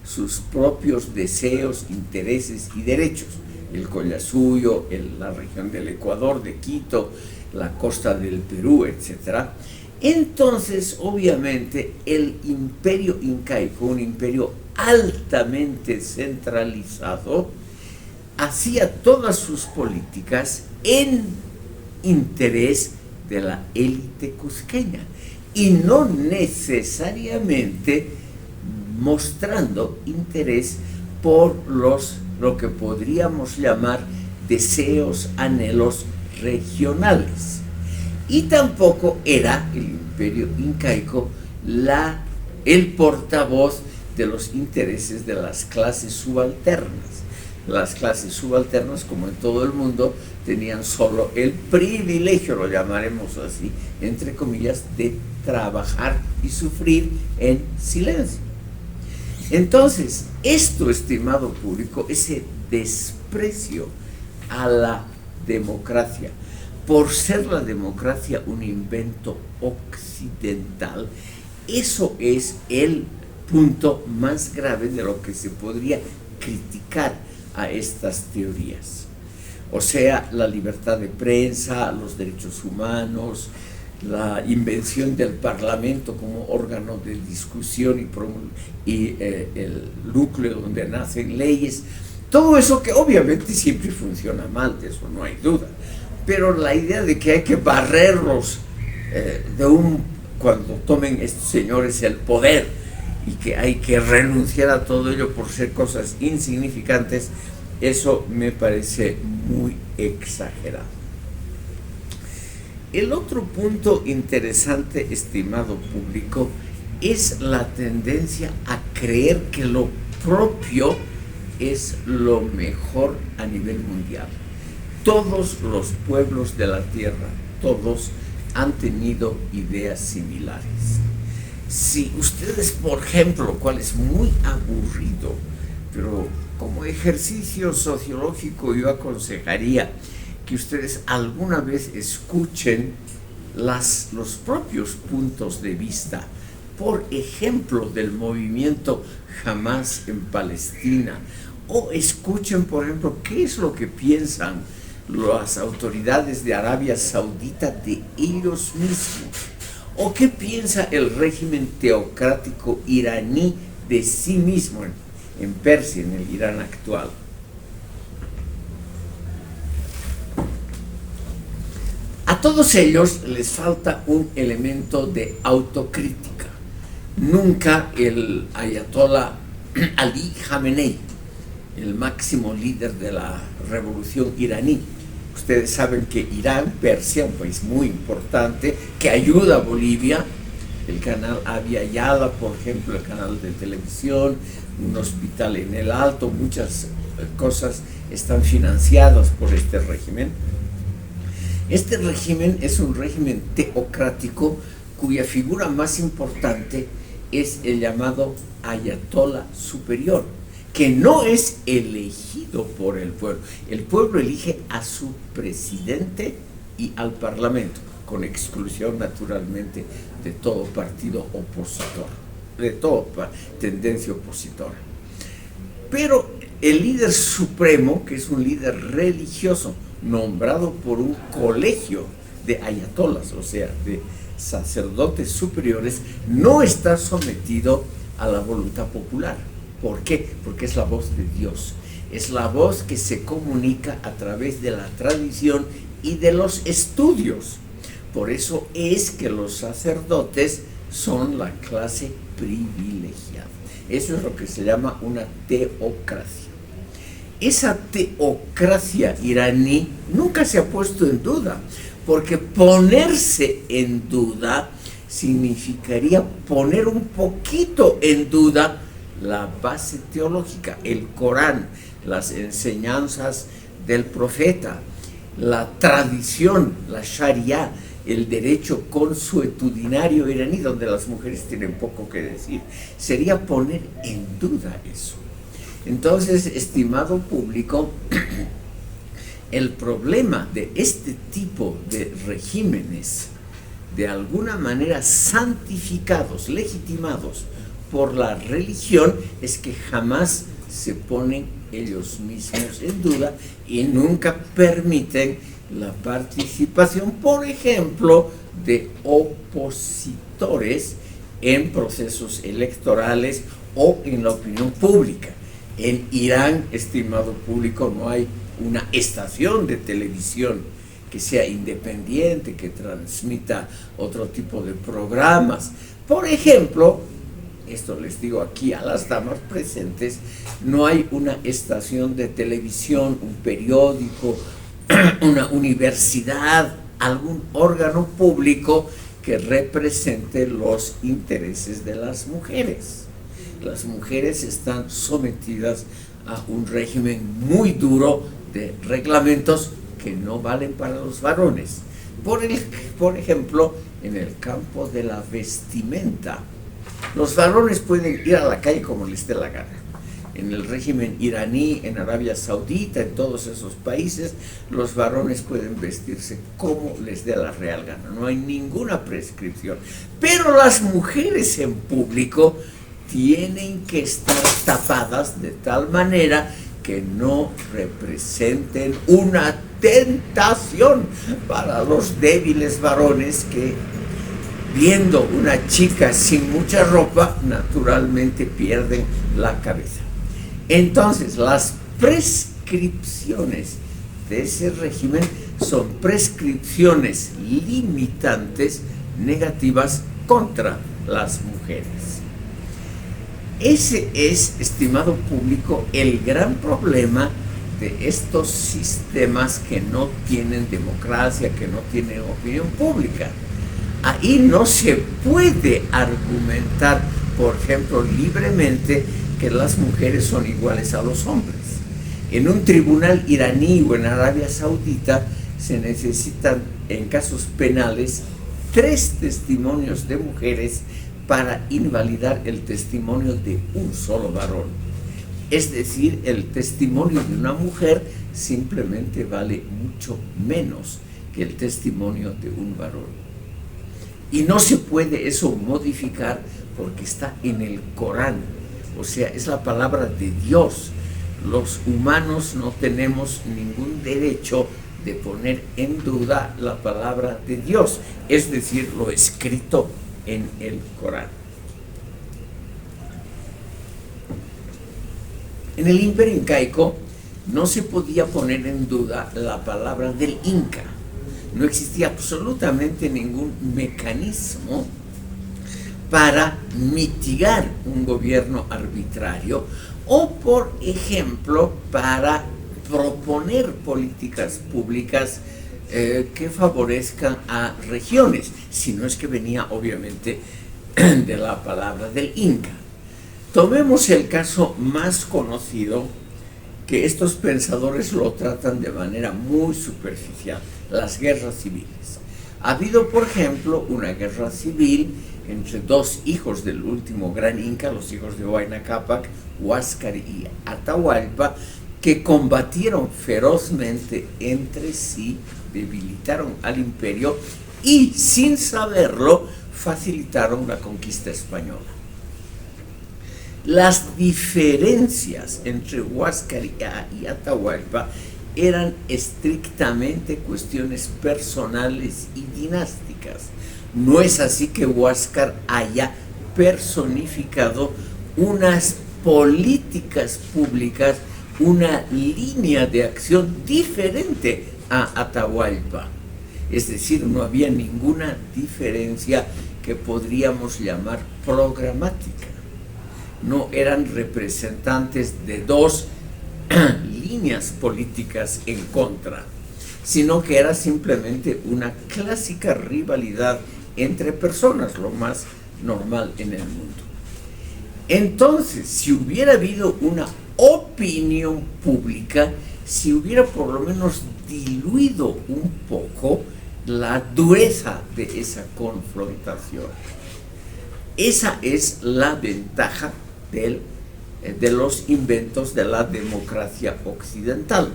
[SPEAKER 1] sus propios deseos, intereses y derechos, el Collasuyo, la región del Ecuador, de Quito, la costa del Perú, etc. Entonces, obviamente, el Imperio Incaico, un imperio altamente centralizado, hacía todas sus políticas en interés de la élite cusqueña y no necesariamente mostrando interés por lo que podríamos llamar deseos, anhelos regionales. Y tampoco era el Imperio Incaico el portavoz de los intereses de las clases subalternas. Las clases subalternas, como en todo el mundo, tenían solo el privilegio, lo llamaremos así, entre comillas, de trabajar y sufrir en silencio. Entonces, esto, estimado público, ese desprecio a la democracia, por ser la democracia un invento occidental, eso es el punto más grave de lo que se podría criticar a estas teorías. O sea, la libertad de prensa, los derechos humanos, la invención del Parlamento como órgano de discusión y el núcleo donde nacen leyes, todo eso que obviamente siempre funciona mal, de eso no hay duda, pero la idea de que hay que barrerlos cuando tomen estos señores el poder y que hay que renunciar a todo ello por ser cosas insignificantes, eso me parece muy exagerado. El otro punto interesante, estimado público, es la tendencia a creer que lo propio es lo mejor a nivel mundial. Todos los pueblos de la tierra, todos han tenido ideas similares. Si ustedes, por ejemplo, cual es muy aburrido, pero como ejercicio sociológico yo aconsejaría que ustedes alguna vez escuchen los propios puntos de vista, por ejemplo, del movimiento Hamas en Palestina, o escuchen, por ejemplo, qué es lo que piensan las autoridades de Arabia Saudita de ellos mismos, o qué piensa el régimen teocrático iraní de sí mismo en Persia, en el Irán actual. A todos ellos les falta un elemento de autocrítica. Nunca el ayatollah Ali Khamenei, el máximo líder de la revolución iraní. Ustedes saben que Irán, Persia, un país muy importante que ayuda a Bolivia, el canal Avia Yala, por ejemplo, el canal de televisión, un hospital en el Alto, muchas cosas están financiadas por este régimen. Este régimen es un régimen teocrático cuya figura más importante es el llamado ayatollah superior, que no es elegido por el pueblo. El pueblo elige a su presidente y al parlamento, con exclusión naturalmente de todo partido opositor, de toda tendencia opositora. Pero el líder supremo, que es un líder religioso, nombrado por un colegio de ayatolás, o sea, de sacerdotes superiores, no está sometido a la voluntad popular. ¿Por qué? Porque es la voz de Dios, es la voz que se comunica a través de la tradición y de los estudios. Por eso es que los sacerdotes son la clase privilegiada. Eso es lo que se llama una teocracia. Esa teocracia iraní nunca se ha puesto en duda, porque ponerse en duda significaría poner un poquito en duda la base teológica, el Corán, las enseñanzas del profeta, la tradición, la Sharia, el derecho consuetudinario iraní, donde las mujeres tienen poco que decir. Sería poner en duda eso. Entonces, estimado público, el problema de este tipo de regímenes, de alguna manera santificados, legitimados por la religión, es que jamás se ponen ellos mismos en duda y nunca permiten la participación, por ejemplo, de opositores en procesos electorales o en la opinión pública. En Irán, estimado público, no hay una estación de televisión que sea independiente, que transmita otro tipo de programas. Por ejemplo, esto les digo aquí a las damas presentes, no hay una estación de televisión, un periódico, una universidad, algún órgano público que represente los intereses de las mujeres. Las mujeres están sometidas a un régimen muy duro de reglamentos que no valen para los varones. Por ejemplo, en el campo de la vestimenta, los varones pueden ir a la calle como les dé la gana. En el régimen iraní, en Arabia Saudita, en todos esos países, los varones pueden vestirse como les dé la real gana. No hay ninguna prescripción. Pero las mujeres en público tienen que estar tapadas de tal manera que no representen una tentación para los débiles varones que, viendo una chica sin mucha ropa, naturalmente pierden la cabeza. Entonces, las prescripciones de ese régimen son prescripciones limitantes, negativas contra las mujeres. Ese es, estimado público, el gran problema de estos sistemas que no tienen democracia, que no tienen opinión pública. Ahí no se puede argumentar, por ejemplo, libremente que las mujeres son iguales a los hombres. En un tribunal iraní o en Arabia Saudita se necesitan, en casos penales, 3 testimonios de mujeres para invalidar el testimonio de un solo varón. Es decir, el testimonio de una mujer simplemente vale mucho menos que el testimonio de un varón. Y no se puede eso modificar porque está en el Corán, o sea, es la palabra de Dios. Los humanos no tenemos ningún derecho de poner en duda la palabra de Dios, es decir, lo escrito en el Corán. En el Imperio Incaico no se podía poner en duda la palabra del Inca. No existía absolutamente ningún mecanismo para mitigar un gobierno arbitrario o, por ejemplo, para proponer políticas públicas que favorezcan a regiones, si no es que venía obviamente de la palabra del Inca. Tomemos el caso más conocido, que estos pensadores lo tratan de manera muy superficial, las guerras civiles. Ha habido, por ejemplo, una guerra civil entre dos hijos del último gran Inca, los hijos de Huayna Cápac, Huáscar y Atahualpa, que combatieron ferozmente entre sí, debilitaron al imperio y, sin saberlo, facilitaron la conquista española. Las diferencias entre Huáscar y Atahualpa eran estrictamente cuestiones personales y dinásticas. No es así que Huáscar haya personificado unas políticas públicas, una línea de acción diferente a Atahualpa. Es decir, no había ninguna diferencia que podríamos llamar programática. No eran representantes de dos líneas políticas en contra, sino que era simplemente una clásica rivalidad entre personas, lo más normal en el mundo. Entonces, si hubiera habido una opinión pública, si hubiera por lo menos diluido un poco la dureza de esa confrontación. Esa es la ventaja de los inventos de la democracia occidental.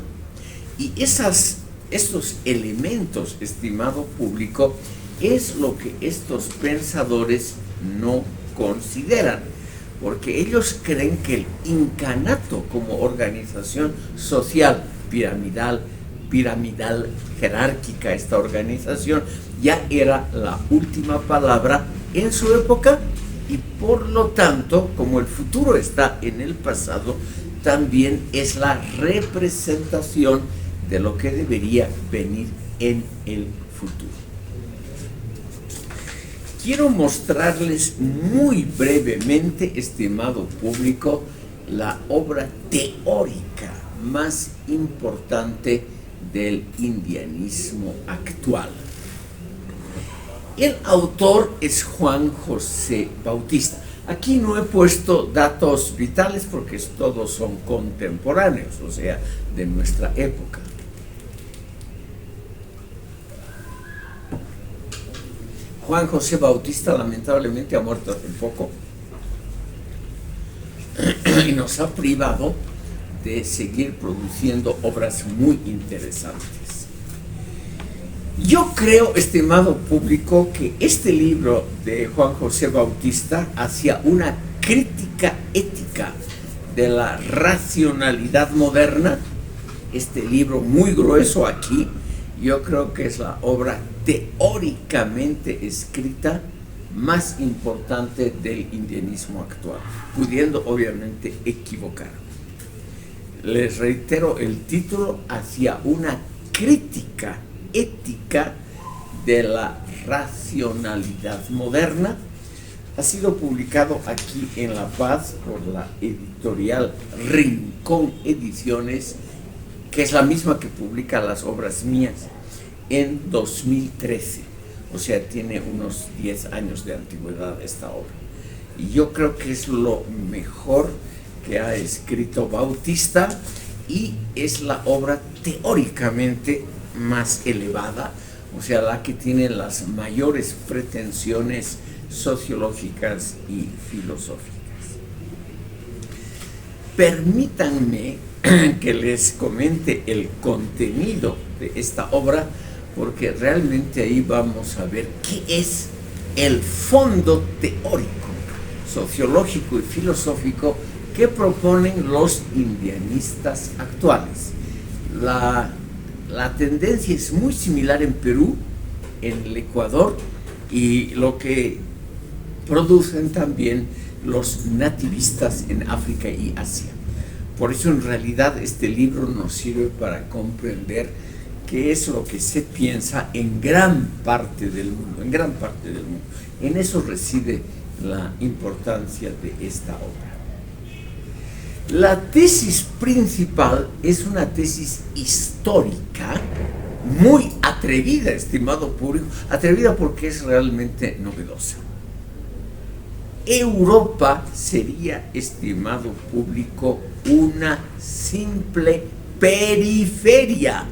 [SPEAKER 1] Y estos elementos, estimado público, es lo que estos pensadores no consideran, porque ellos creen que el incanato como organización social piramidal, jerárquica, esta organización ya era la última palabra en su época, y por lo tanto, como el futuro está en el pasado, también es la representación de lo que debería venir en el futuro. Quiero mostrarles muy brevemente, estimado público, la obra teórica más importante del indianismo actual. El autor es Juan José Bautista. Aquí no he puesto datos vitales porque todos son contemporáneos, o sea, de nuestra época. Juan José Bautista lamentablemente ha muerto hace poco y nos ha privado de seguir produciendo obras muy interesantes. Yo creo, estimado público, que este libro de Juan José Bautista hacía una crítica ética de la racionalidad moderna. Este libro muy grueso aquí, yo creo que es la obra teóricamente escrita más importante del indianismo actual, pudiendo obviamente equivocar. Les reitero el título: hacia una crítica ética de la racionalidad moderna. Ha sido publicado aquí en La Paz por la editorial Rincón Ediciones, que es la misma que publica las obras mías, en 2013. O sea, tiene unos 10 años de antigüedad esta obra. Y yo creo que es lo mejor que ha escrito Bautista, y es la obra teóricamente más elevada, o sea, la que tiene las mayores pretensiones sociológicas y filosóficas. Permítanme que les comente el contenido de esta obra, porque realmente ahí vamos a ver qué es el fondo teórico, sociológico y filosófico que proponen los indianistas actuales. La tendencia es muy similar en Perú, en el Ecuador, y lo que producen también los nativistas en África y Asia. Por eso en realidad este libro nos sirve para comprender qué es lo que se piensa en gran parte del mundo, En eso reside la importancia de esta obra. La tesis principal es una tesis histórica muy atrevida, estimado público, atrevida porque es realmente novedosa. Europa sería, estimado público, una simple periferia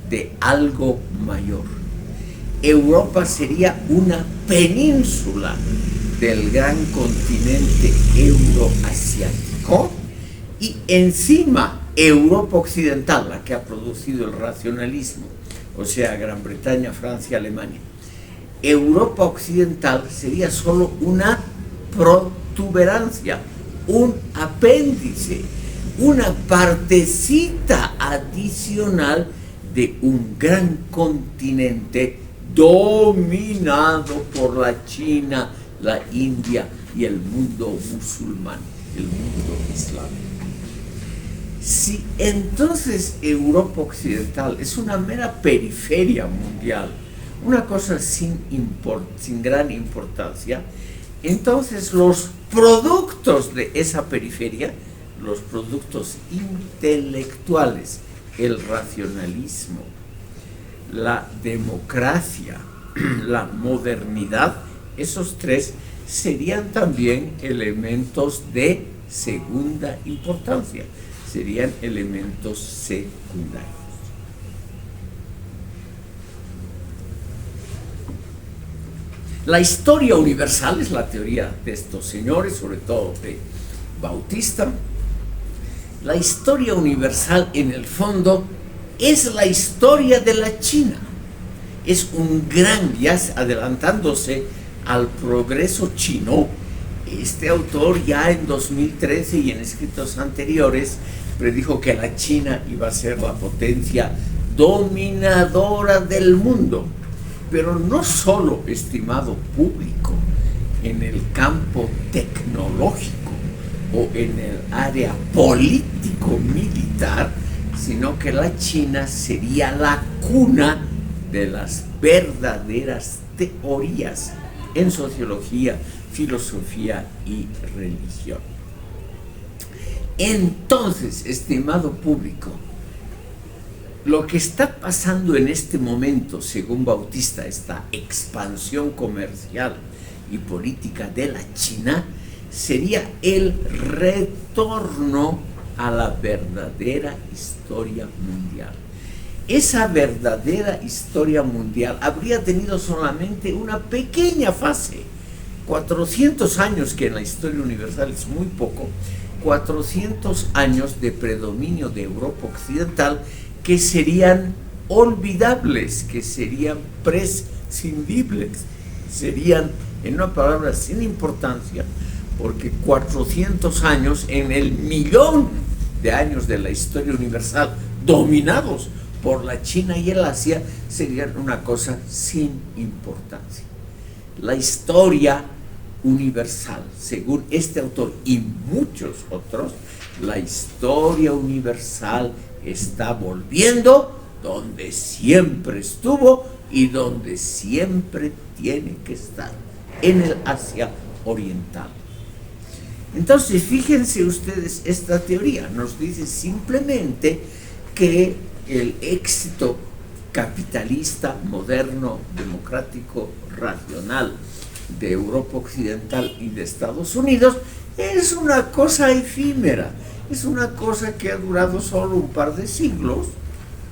[SPEAKER 1] de algo mayor. Europa sería una península del gran continente euroasiático y encima Europa occidental, la que ha producido el racionalismo, o sea, Gran Bretaña, Francia, Alemania. Europa occidental sería solo una protuberancia, un apéndice, una partecita adicional de un gran continente dominado por la China, la India y el mundo musulmán, el mundo islámico. Si entonces Europa occidental es una mera periferia mundial, una cosa sin gran importancia, entonces los productos de esa periferia, los productos intelectuales, el racionalismo, la democracia, la modernidad, esos tres serían también elementos de segunda importancia, serían elementos secundarios. La historia universal es la teoría de estos señores, sobre todo de Bautista. La historia universal, en el fondo, es la historia de la China. Es un gran, ya adelantándose al progreso chino. Este autor ya en 2013 y en escritos anteriores predijo que la China iba a ser la potencia dominadora del mundo. Pero no solo, estimado público, en el campo tecnológico o en el área político-militar, sino que la China sería la cuna de las verdaderas teorías en sociología, filosofía y religión. Entonces, estimado público, lo que está pasando en este momento, según Bautista, esta expansión comercial y política de la China, sería el retorno a la verdadera historia mundial. Esa verdadera historia mundial habría tenido solamente una pequeña fase, 400 años, que en la historia universal es muy poco, 400 años de predominio de Europa occidental, que serían olvidables, que serían prescindibles, serían, en una palabra, sin importancia, porque 400 años en el millón de años de la historia universal dominados por la China y el Asia serían una cosa sin importancia. La historia universal, según este autor y muchos otros, la historia universal está volviendo donde siempre estuvo y donde siempre tiene que estar, en el Asia Oriental. Entonces, fíjense ustedes, esta teoría nos dice simplemente que el éxito capitalista, moderno, democrático, racional de Europa occidental y de Estados Unidos es una cosa efímera, es una cosa que ha durado solo un par de siglos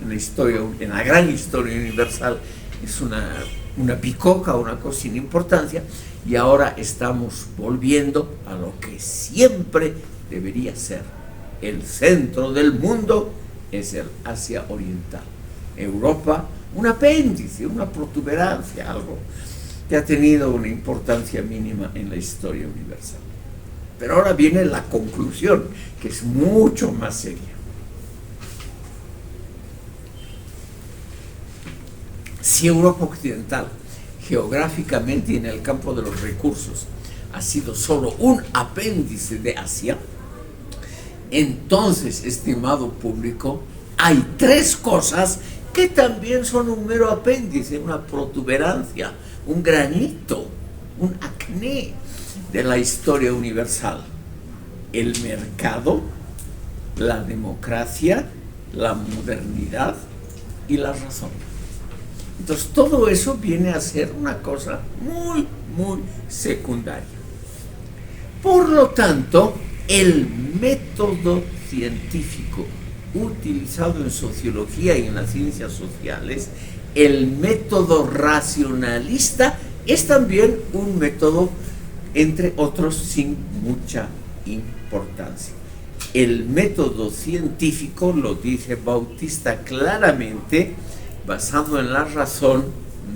[SPEAKER 1] en la historia, en la gran historia universal. Es una bicoca, una cosa sin importancia, y ahora estamos volviendo a lo que siempre debería ser. El centro del mundo es el Asia Oriental. Europa, un apéndice, una protuberancia, algo que ha tenido una importancia mínima en la historia universal. Pero ahora viene la conclusión, que es mucho más seria. Si Europa Occidental, geográficamente y en el campo de los recursos, ha sido solo un apéndice de Asia, entonces, estimado público, hay tres cosas que también son un mero apéndice, una protuberancia, un granito, un acné de la historia universal: el mercado, la democracia, la modernidad y la razón. Entonces todo eso viene a ser una cosa muy, muy secundaria. Por lo tanto, el método científico utilizado en sociología y en las ciencias sociales, el método racionalista, es también un método, entre otros, sin mucha importancia. El método científico, lo dice Bautista claramente, basado en la razón,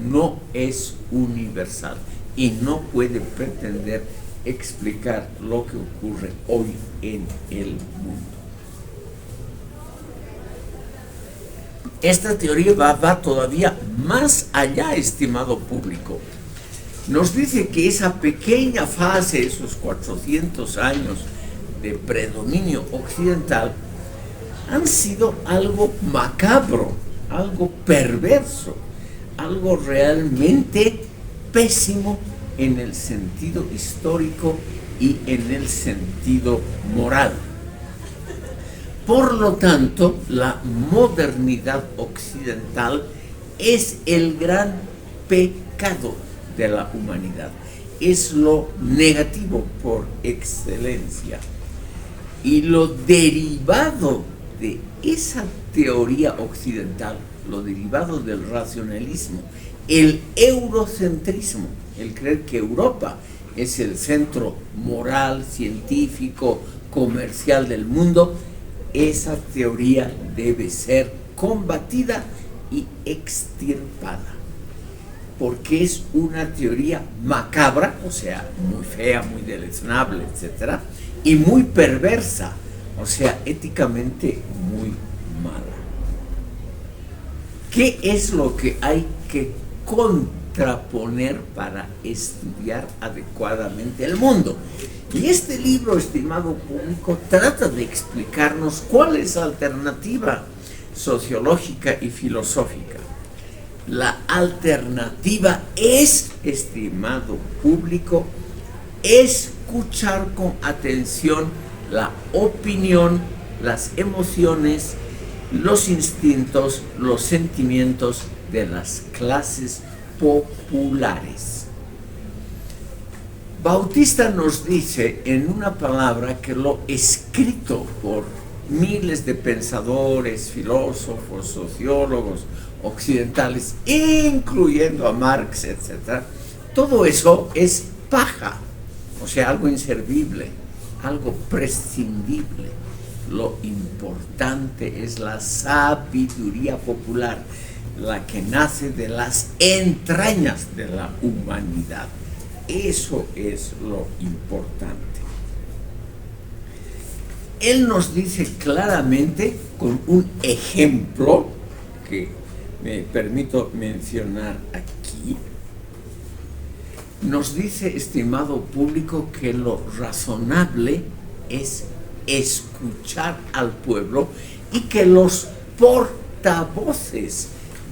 [SPEAKER 1] no es universal y no puede pretender explicar lo que ocurre hoy en el mundo. Esta teoría va todavía más allá, estimado público. Nos dice que esa pequeña fase, esos 400 años de predominio occidental, han sido algo macabro, algo perverso, algo realmente pésimo en el sentido histórico y en el sentido moral. Por lo tanto, la modernidad occidental es el gran pecado de la humanidad. Es lo negativo por excelencia. Y lo derivado de esa teoría occidental, lo derivado del racionalismo, el eurocentrismo, el creer que Europa es el centro moral, científico, comercial del mundo, esa teoría debe ser combatida y extirpada, porque es una teoría macabra, o sea, muy fea, muy deleznable, etc., y muy perversa, o sea, éticamente muy mala. ¿Qué es lo que hay que contraponer para estudiar adecuadamente el mundo? Y este libro, estimado público, trata de explicarnos cuál es la alternativa sociológica y filosófica. La alternativa es, estimado público, escuchar con atención la opinión, las emociones, los instintos, los sentimientos de las clases populares. Bautista nos dice en una palabra que lo escrito por miles de pensadores, filósofos, sociólogos occidentales, incluyendo a Marx, etc., todo eso es paja, o sea, algo inservible, algo prescindible. Lo importante es la sabiduría popular, la que nace de las entrañas de la humanidad. Eso es lo importante. Él nos dice claramente, con un ejemplo que me permito mencionar aquí, nos dice, estimado público, que lo razonable es escuchar al pueblo y que los portavoces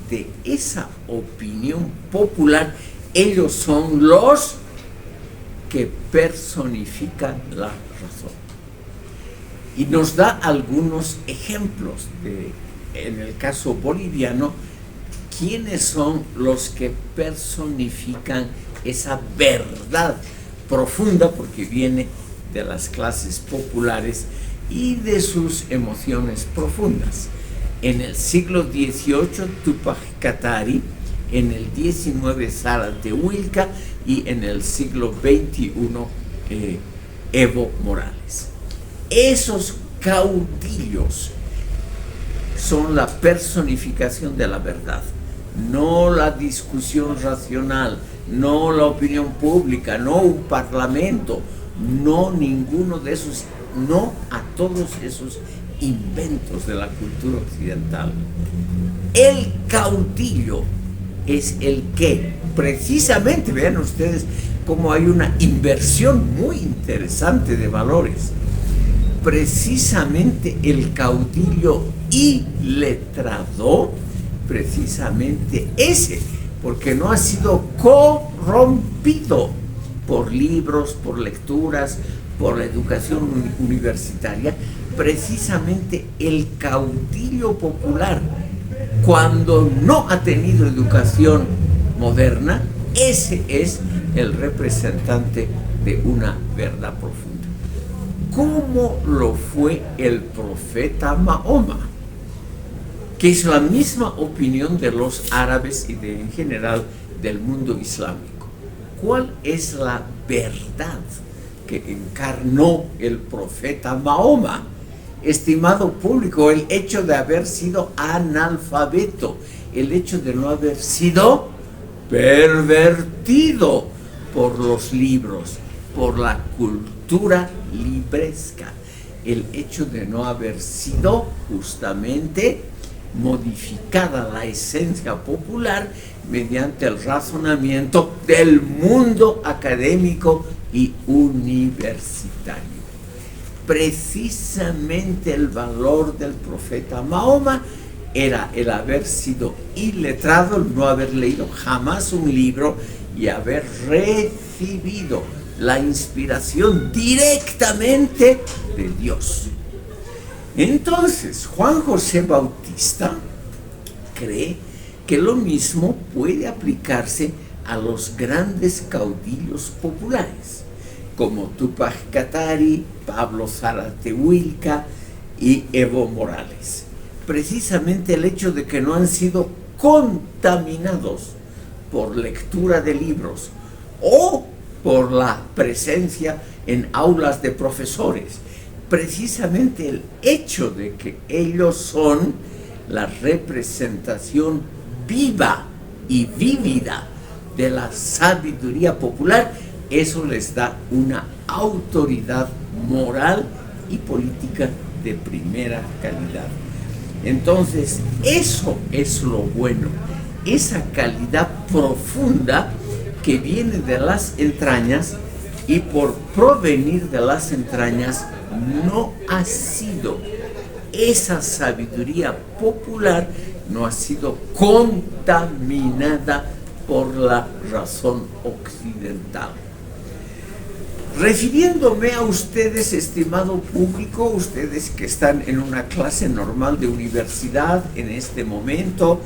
[SPEAKER 1] de esa opinión popular, ellos son los que personifican la razón. Y nos da algunos ejemplos en el caso boliviano, quiénes son los que personifican esa verdad profunda, porque viene de las clases populares y de sus emociones profundas. En el siglo XVIII, Tupac Katari, en el XIX Zaratehuilca y en el siglo XXI Evo Morales. Esos caudillos son la personificación de la verdad, no la discusión racional, no la opinión pública, no un parlamento, no ninguno de esos, no a todos esos inventos de la cultura occidental. El caudillo es el que, precisamente, vean ustedes cómo hay una inversión muy interesante de valores. Precisamente el caudillo iletrado, precisamente ese, porque no ha sido corrompido por libros, por lecturas, por la educación universitaria, precisamente el caudillo popular, cuando no ha tenido educación moderna, ese es el representante de una verdad profunda. ¿Cómo lo fue el profeta Mahoma? Que es la misma opinión de los árabes y en general del mundo islámico. ¿Cuál es la verdad que encarnó el profeta Mahoma? Estimado público, el hecho de haber sido analfabeto, el hecho de no haber sido pervertido por los libros, por la cultura libresca, el hecho de no haber sido justamente modificada la esencia popular mediante el razonamiento del mundo académico y universitario. Precisamente el valor del profeta Mahoma era el haber sido iletrado, el no haber leído jamás un libro y haber recibido la inspiración directamente de Dios. Entonces, Juan José Bautista cree que lo mismo puede aplicarse a los grandes caudillos populares, como Túpac Katari, Pablo Zaratehuilca y Evo Morales. Precisamente el hecho de que no han sido contaminados por lectura de libros o por la presencia en aulas de profesores, precisamente el hecho de que ellos son la representación viva y vívida de la sabiduría popular, eso les da una autoridad moral y política de primera calidad. Entonces, eso es lo bueno, esa calidad profunda que viene de las entrañas, y por provenir de las entrañas no ha sido, esa sabiduría popular no ha sido contaminada por la razón occidental. Refiriéndome a ustedes, estimado público, ustedes que están en una clase normal de universidad en este momento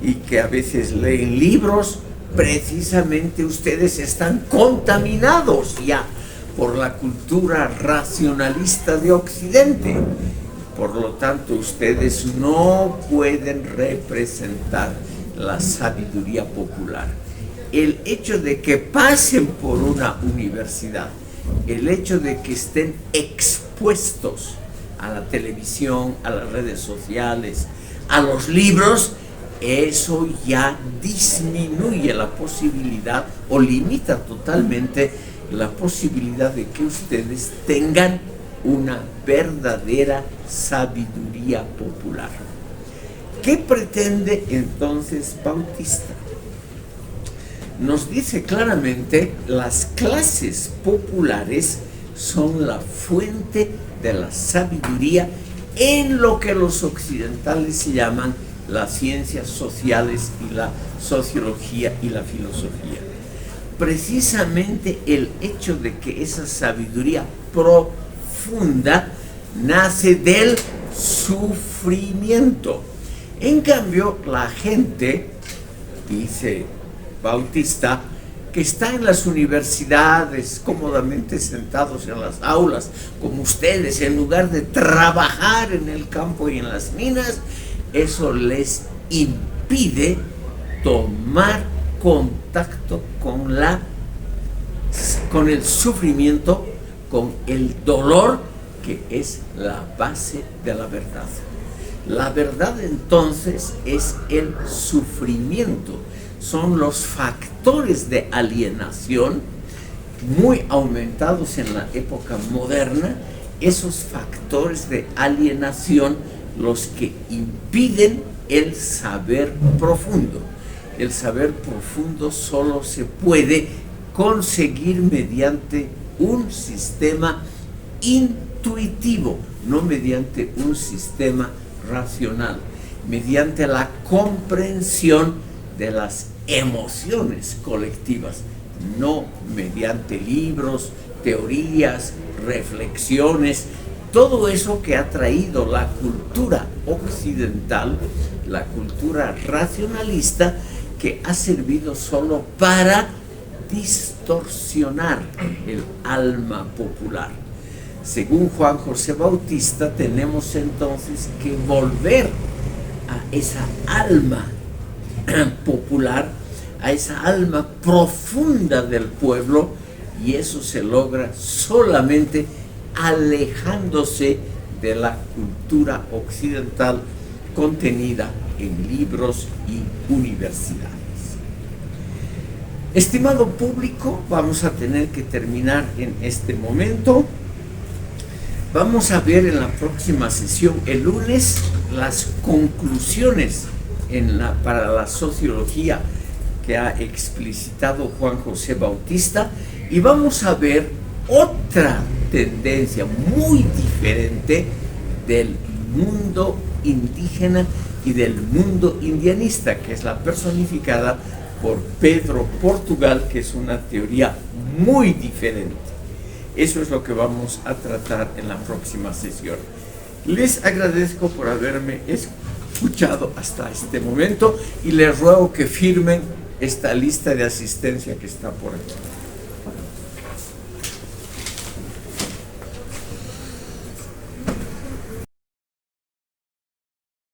[SPEAKER 1] y que a veces leen libros, precisamente ustedes están contaminados ya por la cultura racionalista de Occidente. Por lo tanto, ustedes no pueden representar la sabiduría popular. El hecho de que pasen por una universidad, el hecho de que estén expuestos a la televisión, a las redes sociales, a los libros, eso ya disminuye la posibilidad o limita totalmente la posibilidad de que ustedes tengan una verdadera sabiduría popular. ¿Qué pretende entonces Bautista? Nos dice claramente, las clases populares son la fuente de la sabiduría en lo que los occidentales llaman las ciencias sociales y la sociología y la filosofía. Precisamente el hecho de que esa sabiduría profunda nace del sufrimiento. En cambio, la gente, dice Bautista, que está en las universidades, cómodamente sentados en las aulas, como ustedes, en lugar de trabajar en el campo y en las minas, eso les impide tomar contacto con el sufrimiento, con el dolor, que es la base de la verdad. La verdad entonces es el sufrimiento, son los factores de alienación muy aumentados en la época moderna, esos factores de alienación los que impiden el saber profundo. El saber profundo solo se puede conseguir mediante un sistema intuitivo, no mediante un sistema racional, mediante la comprensión de las emociones colectivas, no mediante libros, teorías, reflexiones, todo eso que ha traído la cultura occidental, la cultura racionalista, que ha servido solo para distorsionar el alma popular. Según Juan José Bautista, tenemos entonces que volver a esa alma popular, a esa alma profunda del pueblo, y eso se logra solamente alejándose de la cultura occidental contenida en libros y universidades. Estimado público, vamos a tener que terminar en este momento. Vamos a ver en la próxima sesión, el lunes, las conclusiones para la sociología que ha explicitado Juan José Bautista, y vamos a ver otra tendencia muy diferente del mundo indígena y del mundo indianista, que es la personificada por Pedro Portugal, que es una teoría muy diferente. Eso es lo que vamos a tratar en la próxima sesión. Les agradezco por haberme escuchado hasta este momento y les ruego que firmen esta lista de asistencia que está por aquí.